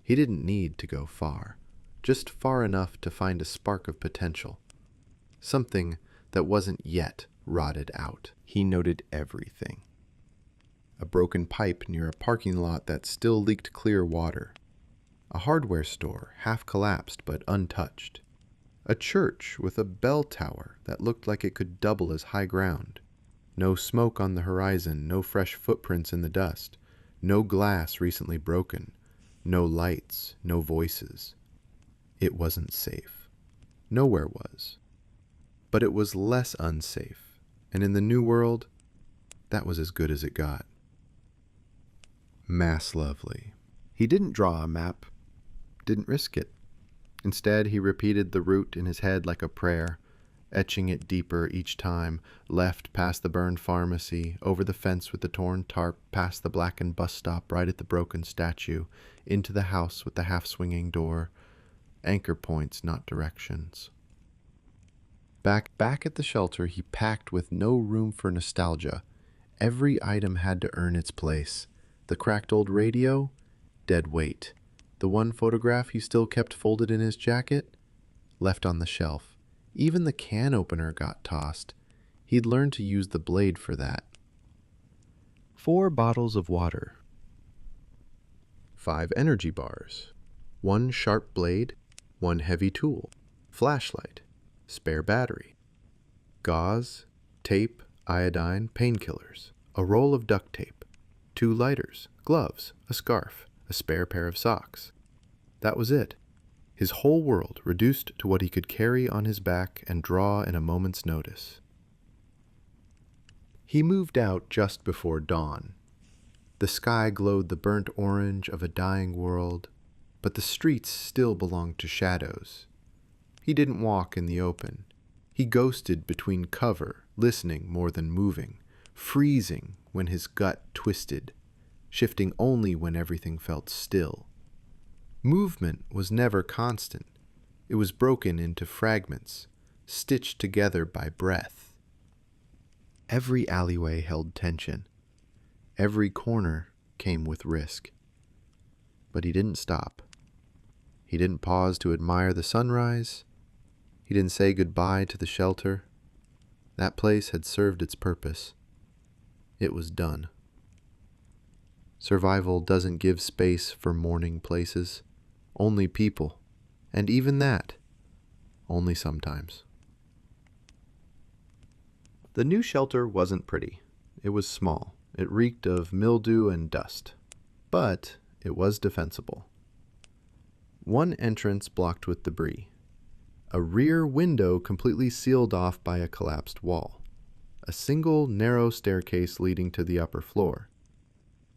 He didn't need to go far, just far enough to find a spark of potential. Something that wasn't yet rotted out. He noted everything. A broken pipe near a parking lot that still leaked clear water. A hardware store, half collapsed but untouched. A church with a bell tower that looked like it could double as high ground. No smoke on the horizon, no fresh footprints in the dust. No glass recently broken. No lights, no voices. It wasn't safe. Nowhere was. But it was less unsafe, and in the new world, that was as good as it got. Mass Lovely. He didn't draw a map, didn't risk it. Instead, he repeated the route in his head like a prayer, etching it deeper each time, left past the burned pharmacy, over the fence with the torn tarp, past the blackened bus stop, right at the broken statue, into the house with the half-swinging door. Anchor points, not directions. Back at the shelter, he packed with no room for nostalgia. Every item had to earn its place. The cracked old radio? Dead weight. The one photograph he still kept folded in his jacket? Left on the shelf. Even the can opener got tossed. He'd learned to use the blade for that. 4 bottles of water. 5 energy bars. 1 sharp blade. 1 heavy tool. Flashlight. Spare battery. Gauze, tape, iodine, painkillers. A roll of duct tape. 2 lighters, gloves, a scarf, a spare pair of socks. That was it. His whole world reduced to what he could carry on his back and draw in a moment's notice. He moved out just before dawn. The sky glowed the burnt orange of a dying world, but the streets still belonged to shadows. He didn't walk in the open. He ghosted between cover, listening more than moving, freezing when his gut twisted, shifting only when everything felt still. Movement was never constant. It was broken into fragments, stitched together by breath. Every alleyway held tension. Every corner came with risk. But he didn't stop. He didn't pause to admire the sunrise. He didn't say goodbye to the shelter. That place had served its purpose. It was done. Survival doesn't give space for mourning places. Only people. And even that, only sometimes. The new shelter wasn't pretty. It was small. It reeked of mildew and dust. But it was defensible. One entrance blocked with debris. A rear window completely sealed off by a collapsed wall. A single narrow staircase leading to the upper floor.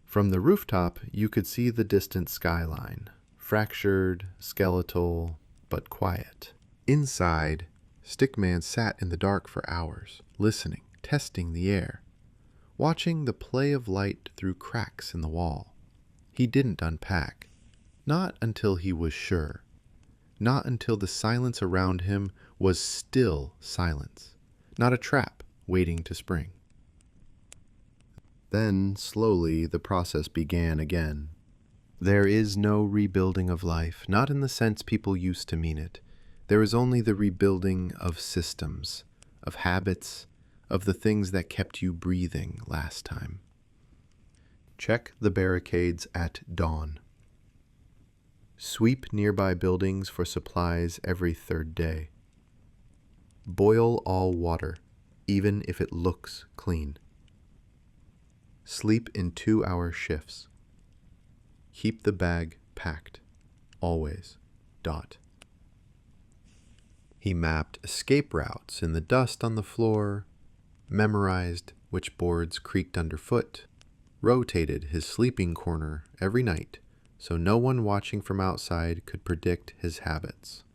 From the rooftop, you could see the distant skyline. Fractured, skeletal, but quiet. Inside, Stickman sat in the dark for hours, listening, testing the air, watching the play of light through cracks in the wall. He didn't unpack. Not until he was sure. Not until the silence around him was still silence. Not a trap waiting to spring. Then, slowly, the process began again. There is no rebuilding of life, not in the sense people used to mean it. There is only the rebuilding of systems, of habits, of the things that kept you breathing last time. Check the barricades at dawn. Sweep nearby buildings for supplies every 3rd day. Boil all water, even if it looks clean. Sleep in 2-hour shifts. Keep the bag packed. Always. Dot. He mapped escape routes in the dust on the floor, memorized which boards creaked underfoot, rotated his sleeping corner every night so no one watching from outside could predict his habits.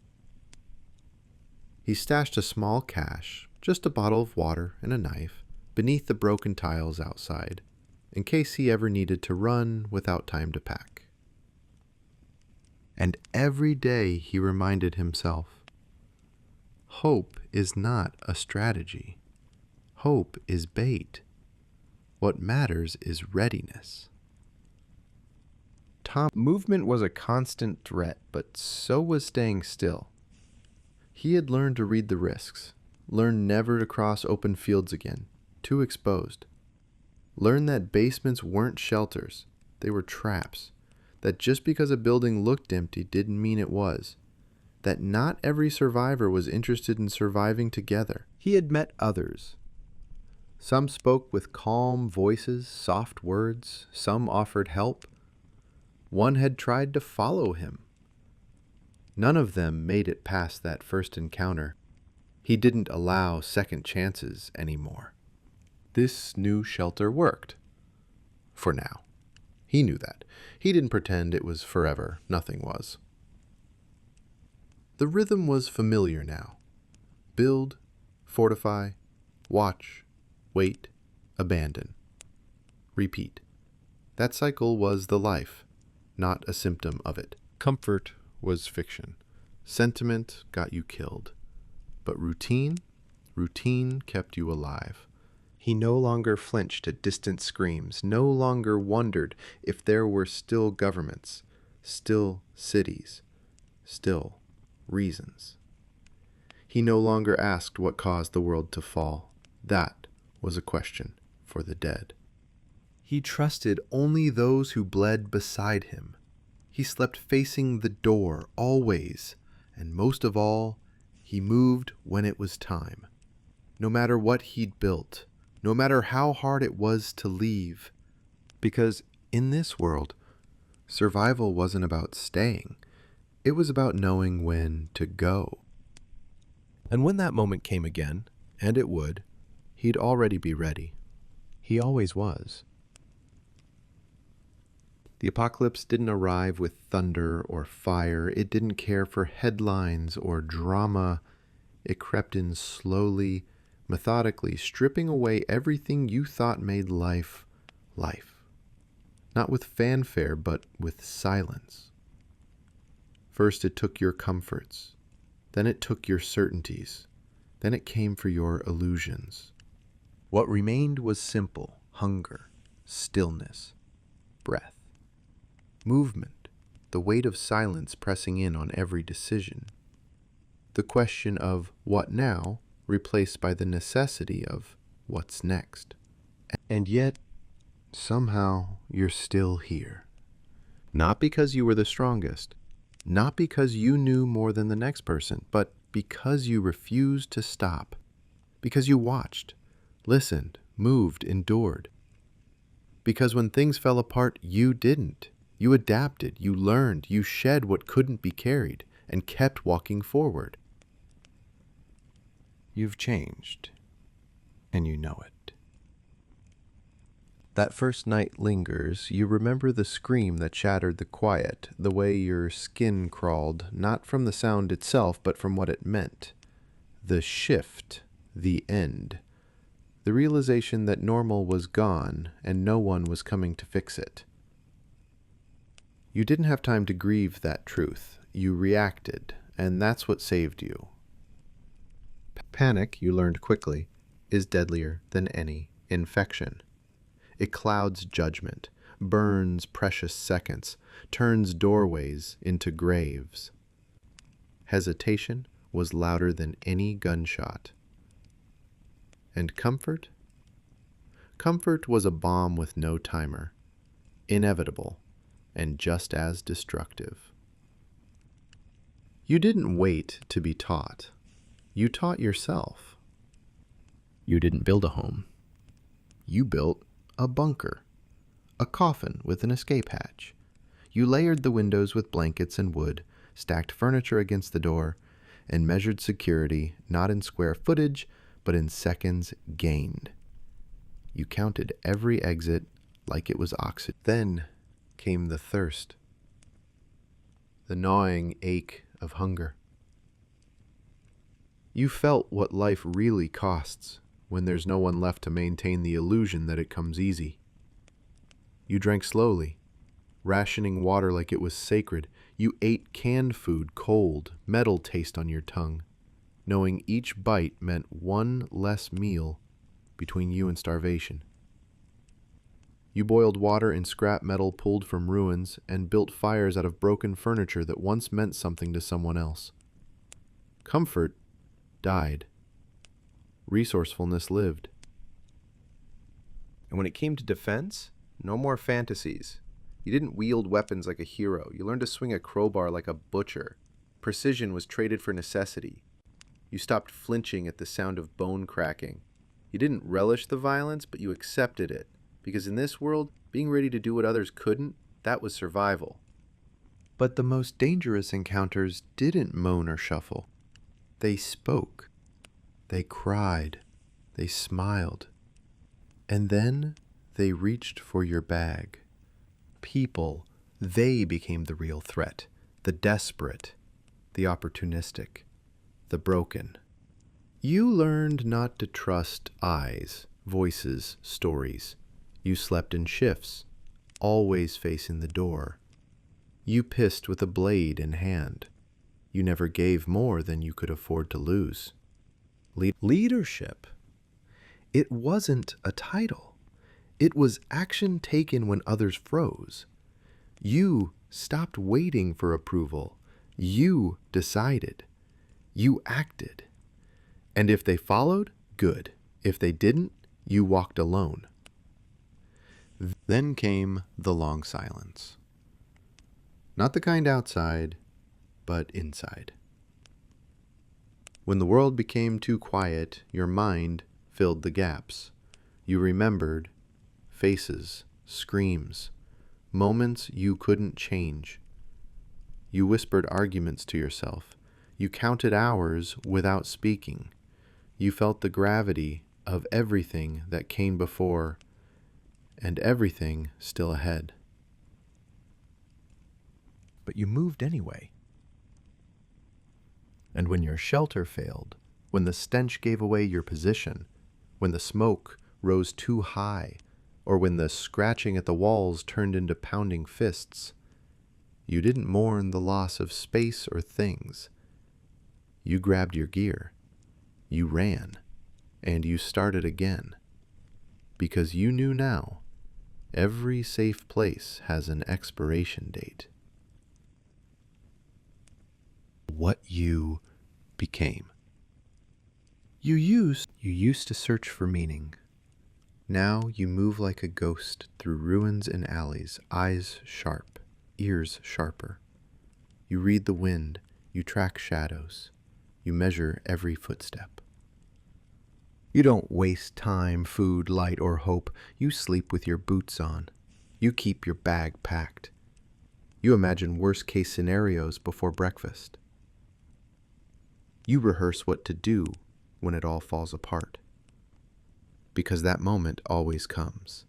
He stashed a small cache, just a bottle of water and a knife, beneath the broken tiles outside, in case he ever needed to run without time to pack. And every day he reminded himself, hope is not a strategy. Hope is bait. What matters is readiness. Movement was a constant threat, but so was staying still. He had learned to read the risks, learned never to cross open fields again, too exposed. Learned that basements weren't shelters, they were traps. That just because a building looked empty didn't mean it was. That not every survivor was interested in surviving together. He had met others. Some spoke with calm voices, soft words. Some offered help. One had tried to follow him. None of them made it past that first encounter. He didn't allow second chances anymore. This new shelter worked. For now. He knew that. He didn't pretend it was forever. Nothing was. The rhythm was familiar now. Build, fortify, watch, wait, abandon. Repeat. That cycle was the life, not a symptom of it. Comfort was fiction. Sentiment got you killed. But routine kept you alive. He no longer flinched at distant screams, no longer wondered if there were still governments, still cities, still reasons. He no longer asked what caused the world to fall. That was a question for the dead. He trusted only those who bled beside him. He slept facing the door always, and most of all, he moved when it was time. No matter what he'd built, no matter how hard it was to leave. Because in this world, survival wasn't about staying. It was about knowing when to go. And when that moment came again, and it would, he'd already be ready. He always was. The apocalypse didn't arrive with thunder or fire. It didn't care for headlines or drama. It crept in slowly, methodically, stripping away everything you thought made life, life. Not with fanfare, but with silence. First it took your comforts. Then it took your certainties. Then it came for your illusions. What remained was simple: hunger, stillness, breath. Movement, the weight of silence pressing in on every decision. The question of what now replaced by the necessity of what's next. And yet, somehow, you're still here. Not because you were the strongest, not because you knew more than the next person, but because you refused to stop. Because you watched, listened, moved, endured. Because when things fell apart, you didn't. You adapted, you learned, you shed what couldn't be carried, and kept walking forward. You've changed, and you know it. That first night lingers. You remember the scream that shattered the quiet, the way your skin crawled, not from the sound itself, but from what it meant. The shift, the end. The realization that normal was gone, and no one was coming to fix it. You didn't have time to grieve that truth. You reacted, and that's what saved you. Panic, you learned quickly, is deadlier than any infection. It clouds judgment, burns precious seconds, turns doorways into graves. Hesitation was louder than any gunshot. And comfort? Comfort was a bomb with no timer, inevitable, and just as destructive. You didn't wait to be taught. You taught yourself. You didn't build a home. You built a bunker, a coffin with an escape hatch. You layered the windows with blankets and wood, stacked furniture against the door, and measured security not in square footage, but in seconds gained. You counted every exit like it was oxygen. Then came the thirst, the gnawing ache of hunger. You felt what life really costs when there's no one left to maintain the illusion that it comes easy. You drank slowly, rationing water like it was sacred. You ate canned food cold, metal taste on your tongue, knowing each bite meant one less meal between you and starvation. You boiled water in scrap metal pulled from ruins and built fires out of broken furniture that once meant something to someone else. Comfort died. Resourcefulness lived. And when it came to defense, no more fantasies. You didn't wield weapons like a hero. You learned to swing a crowbar like a butcher. Precision was traded for necessity. You stopped flinching at the sound of bone cracking. You didn't relish the violence, but you accepted it. Because in this world, being ready to do what others couldn't, that was survival. But the most dangerous encounters didn't moan or shuffle. They spoke. They cried. They smiled. And then they reached for your bag. People, they became the real threat. The desperate. The opportunistic. The broken. You learned not to trust eyes, voices, stories. You slept in shifts, always facing the door. You pissed with a blade in hand. You never gave more than you could afford to lose. Leadership. It wasn't a title. It was action taken when others froze. You stopped waiting for approval. You decided. You acted. And if they followed, good. If they didn't, you walked alone. Then came the long silence. Not the kind outside, but inside. When the world became too quiet, your mind filled the gaps. You remembered faces, screams, moments you couldn't change. You whispered arguments to yourself. You counted hours without speaking. You felt the gravity of everything that came before and everything still ahead. But you moved anyway. And when your shelter failed, when the stench gave away your position, when the smoke rose too high, or when the scratching at the walls turned into pounding fists, you didn't mourn the loss of space or things. You grabbed your gear, you ran, and you started again. Because you knew now, every safe place has an expiration date. What you became. You used to search for meaning. Now you move like a ghost through ruins and alleys, eyes sharp, ears sharper. You read the wind, you track shadows, you measure every footstep. You don't waste time, food, light, or hope. You sleep with your boots on. You keep your bag packed. You imagine worst-case scenarios before breakfast. You rehearse what to do when it all falls apart. Because that moment always comes.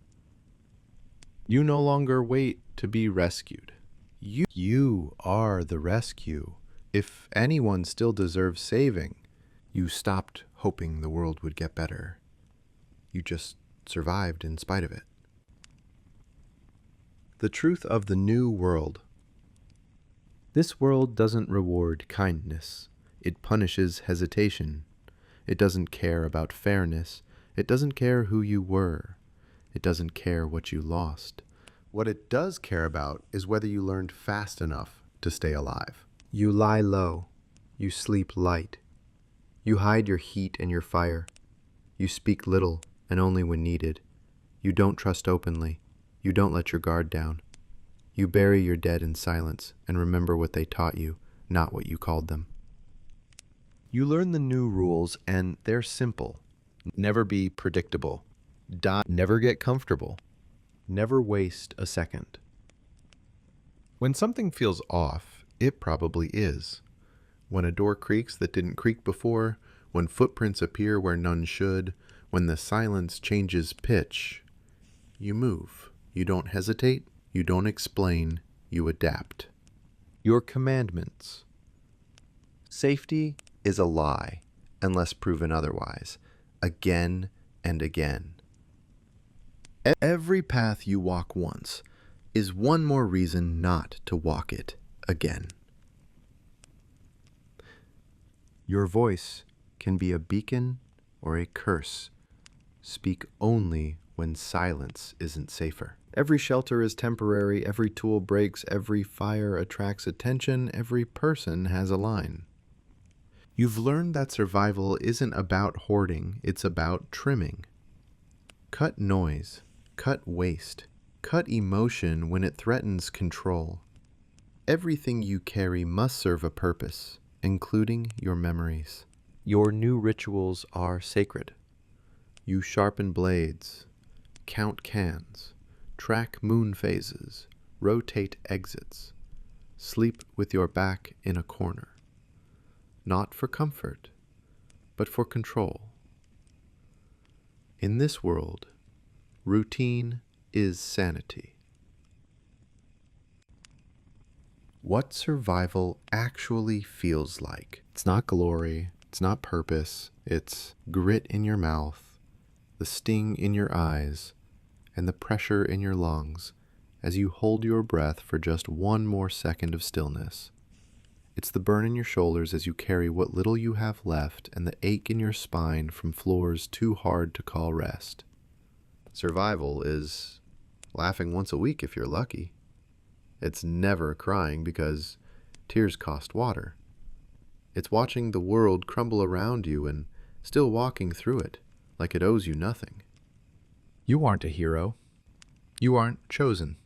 You no longer wait to be rescued. You are the rescue. If anyone still deserves saving, you stopped hoping the world would get better. You just survived in spite of it. The truth of the new world. This world doesn't reward kindness. It punishes hesitation. It doesn't care about fairness. It doesn't care who you were. It doesn't care what you lost. What it does care about is whether you learned fast enough to stay alive. You lie low. You sleep light. You hide your heat and your fire. You speak little and only when needed. You don't trust openly. You don't let your guard down. You bury your dead in silence and remember what they taught you, not what you called them. You learn the new rules and they're simple. Never be predictable. Never get comfortable. Never waste a second. When something feels off, it probably is. When a door creaks that didn't creak before, when footprints appear where none should, when the silence changes pitch, you move. You don't hesitate, you don't explain, you adapt. Your commandments. Safety is a lie, unless proven otherwise, again and again. Every path you walk once is one more reason not to walk it again. Your voice can be a beacon or a curse. Speak only when silence isn't safer. Every shelter is temporary, every tool breaks, every fire attracts attention, every person has a line. You've learned that survival isn't about hoarding, it's about trimming. Cut noise, cut waste, cut emotion when it threatens control. Everything you carry must serve a purpose, including your memories. Your new rituals are sacred. You sharpen blades, count cans, track moon phases, rotate exits, sleep with your back in a corner. Not for comfort, but for control. In this world, routine is sanity. What survival actually feels like. It's not glory, it's not purpose, it's grit in your mouth, the sting in your eyes, and the pressure in your lungs as you hold your breath for just one more second of stillness. It's the burn in your shoulders as you carry what little you have left and the ache in your spine from floors too hard to call rest. Survival is laughing once a week if you're lucky. It's never crying because tears cost water. It's watching the world crumble around you and still walking through it like it owes you nothing. You aren't a hero. You aren't chosen.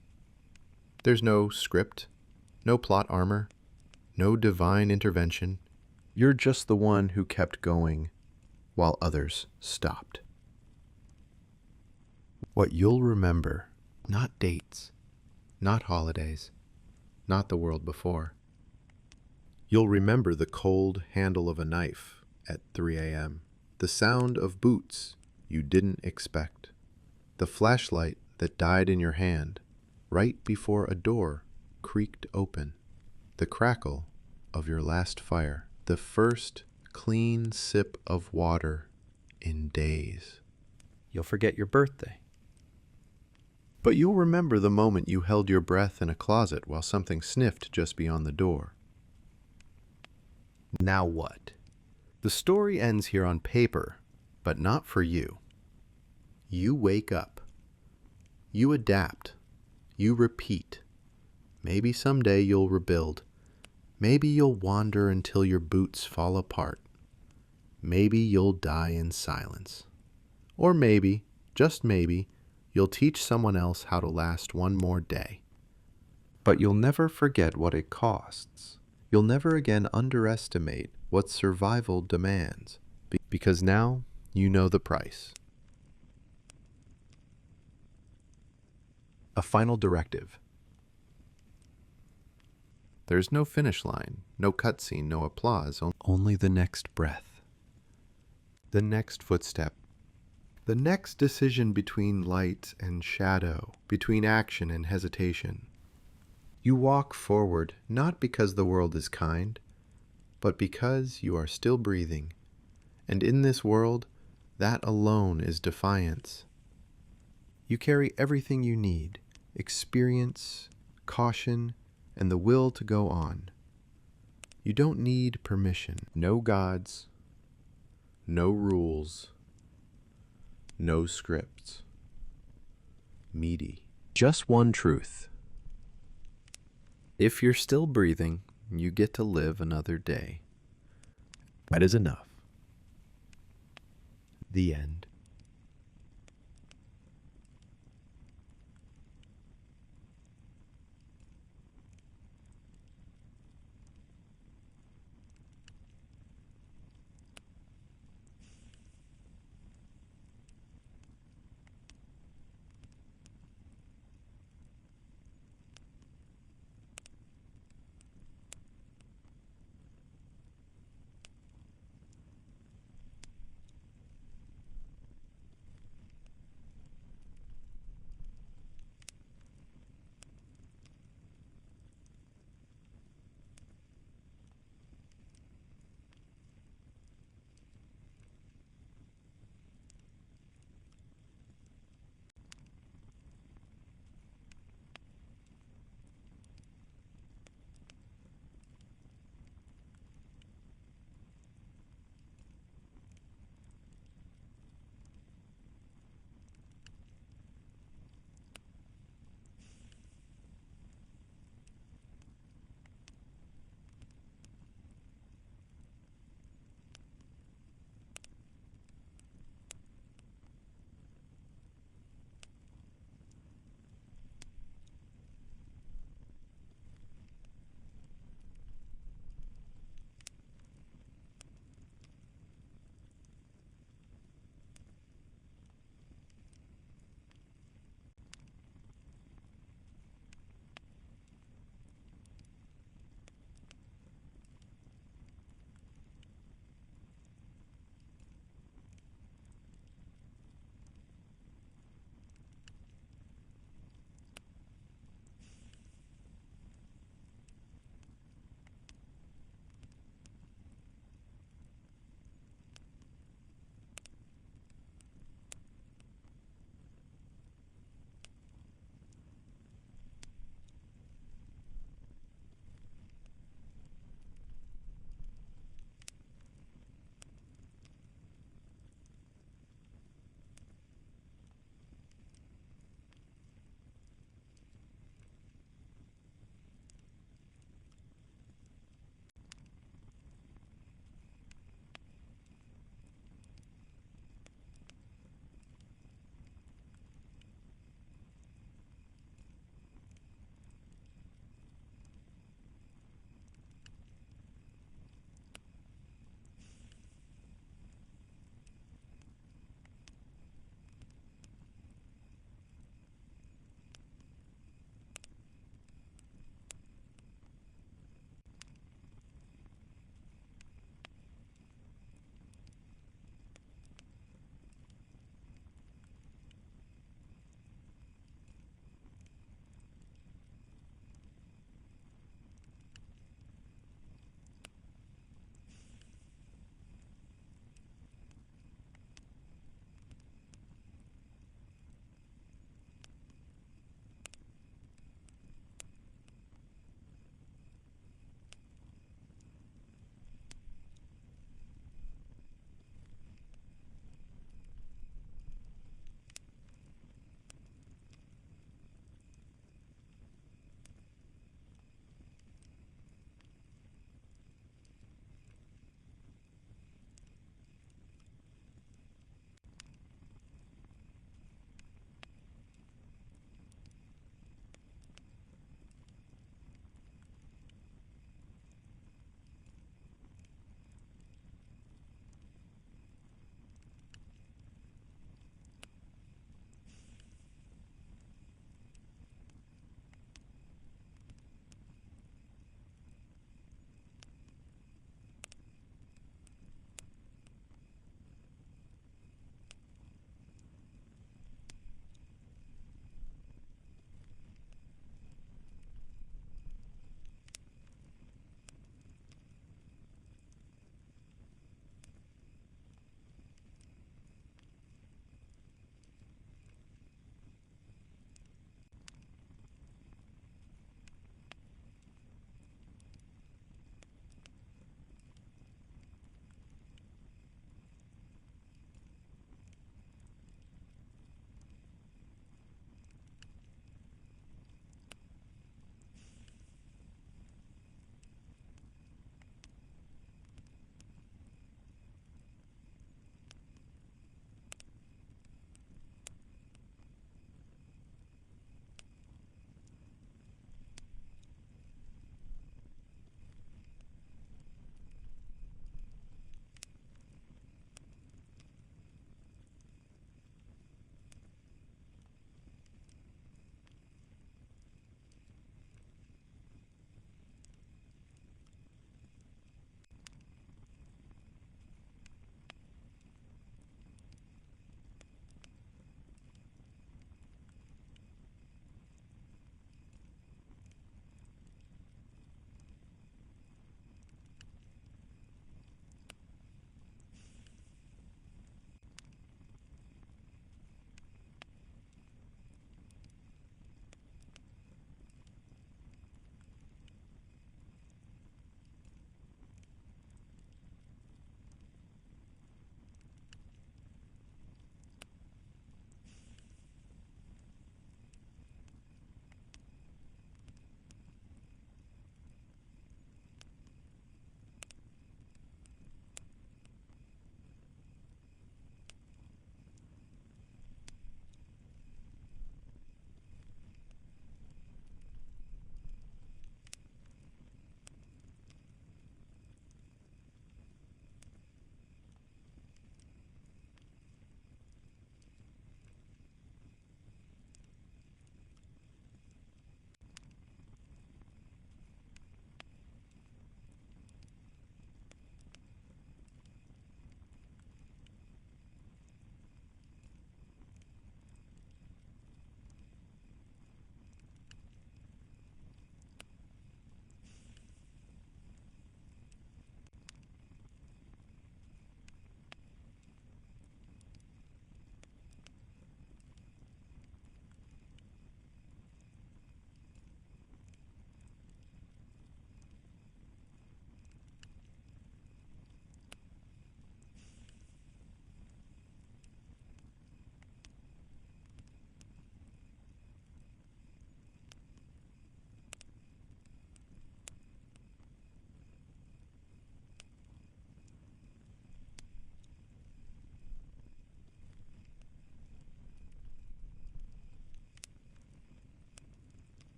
There's no script, no plot armor, no divine intervention. You're just the one who kept going while others stopped. What you'll remember, not dates, not holidays, not the world before. You'll remember the cold handle of a knife at 3 a.m., the sound of boots you didn't expect, the flashlight that died in your hand right before a door creaked open, the crackle of your last fire, the first clean sip of water in days. You'll forget your birthday. But you'll remember the moment you held your breath in a closet while something sniffed just beyond the door. Now what? The story ends here on paper, but not for you. You wake up. You adapt. You repeat. Maybe someday you'll rebuild. Maybe you'll wander until your boots fall apart. Maybe you'll die in silence. Or maybe, just maybe, you'll teach someone else how to last one more day. But you'll never forget what it costs. You'll never again underestimate what survival demands, because now you know the price. A final directive. There's no finish line, no cutscene, no applause, only the next breath. The next footstep. The next decision between light and shadow, between action and hesitation. You walk forward not because the world is kind, but because you are still breathing. And in this world, that alone is defiance. You carry everything you need: experience, caution, and the will to go on. You don't need permission. No gods, no rules, no scripts. Meaty. Just one truth. If you're still breathing, you get to live another day. That is enough. The end.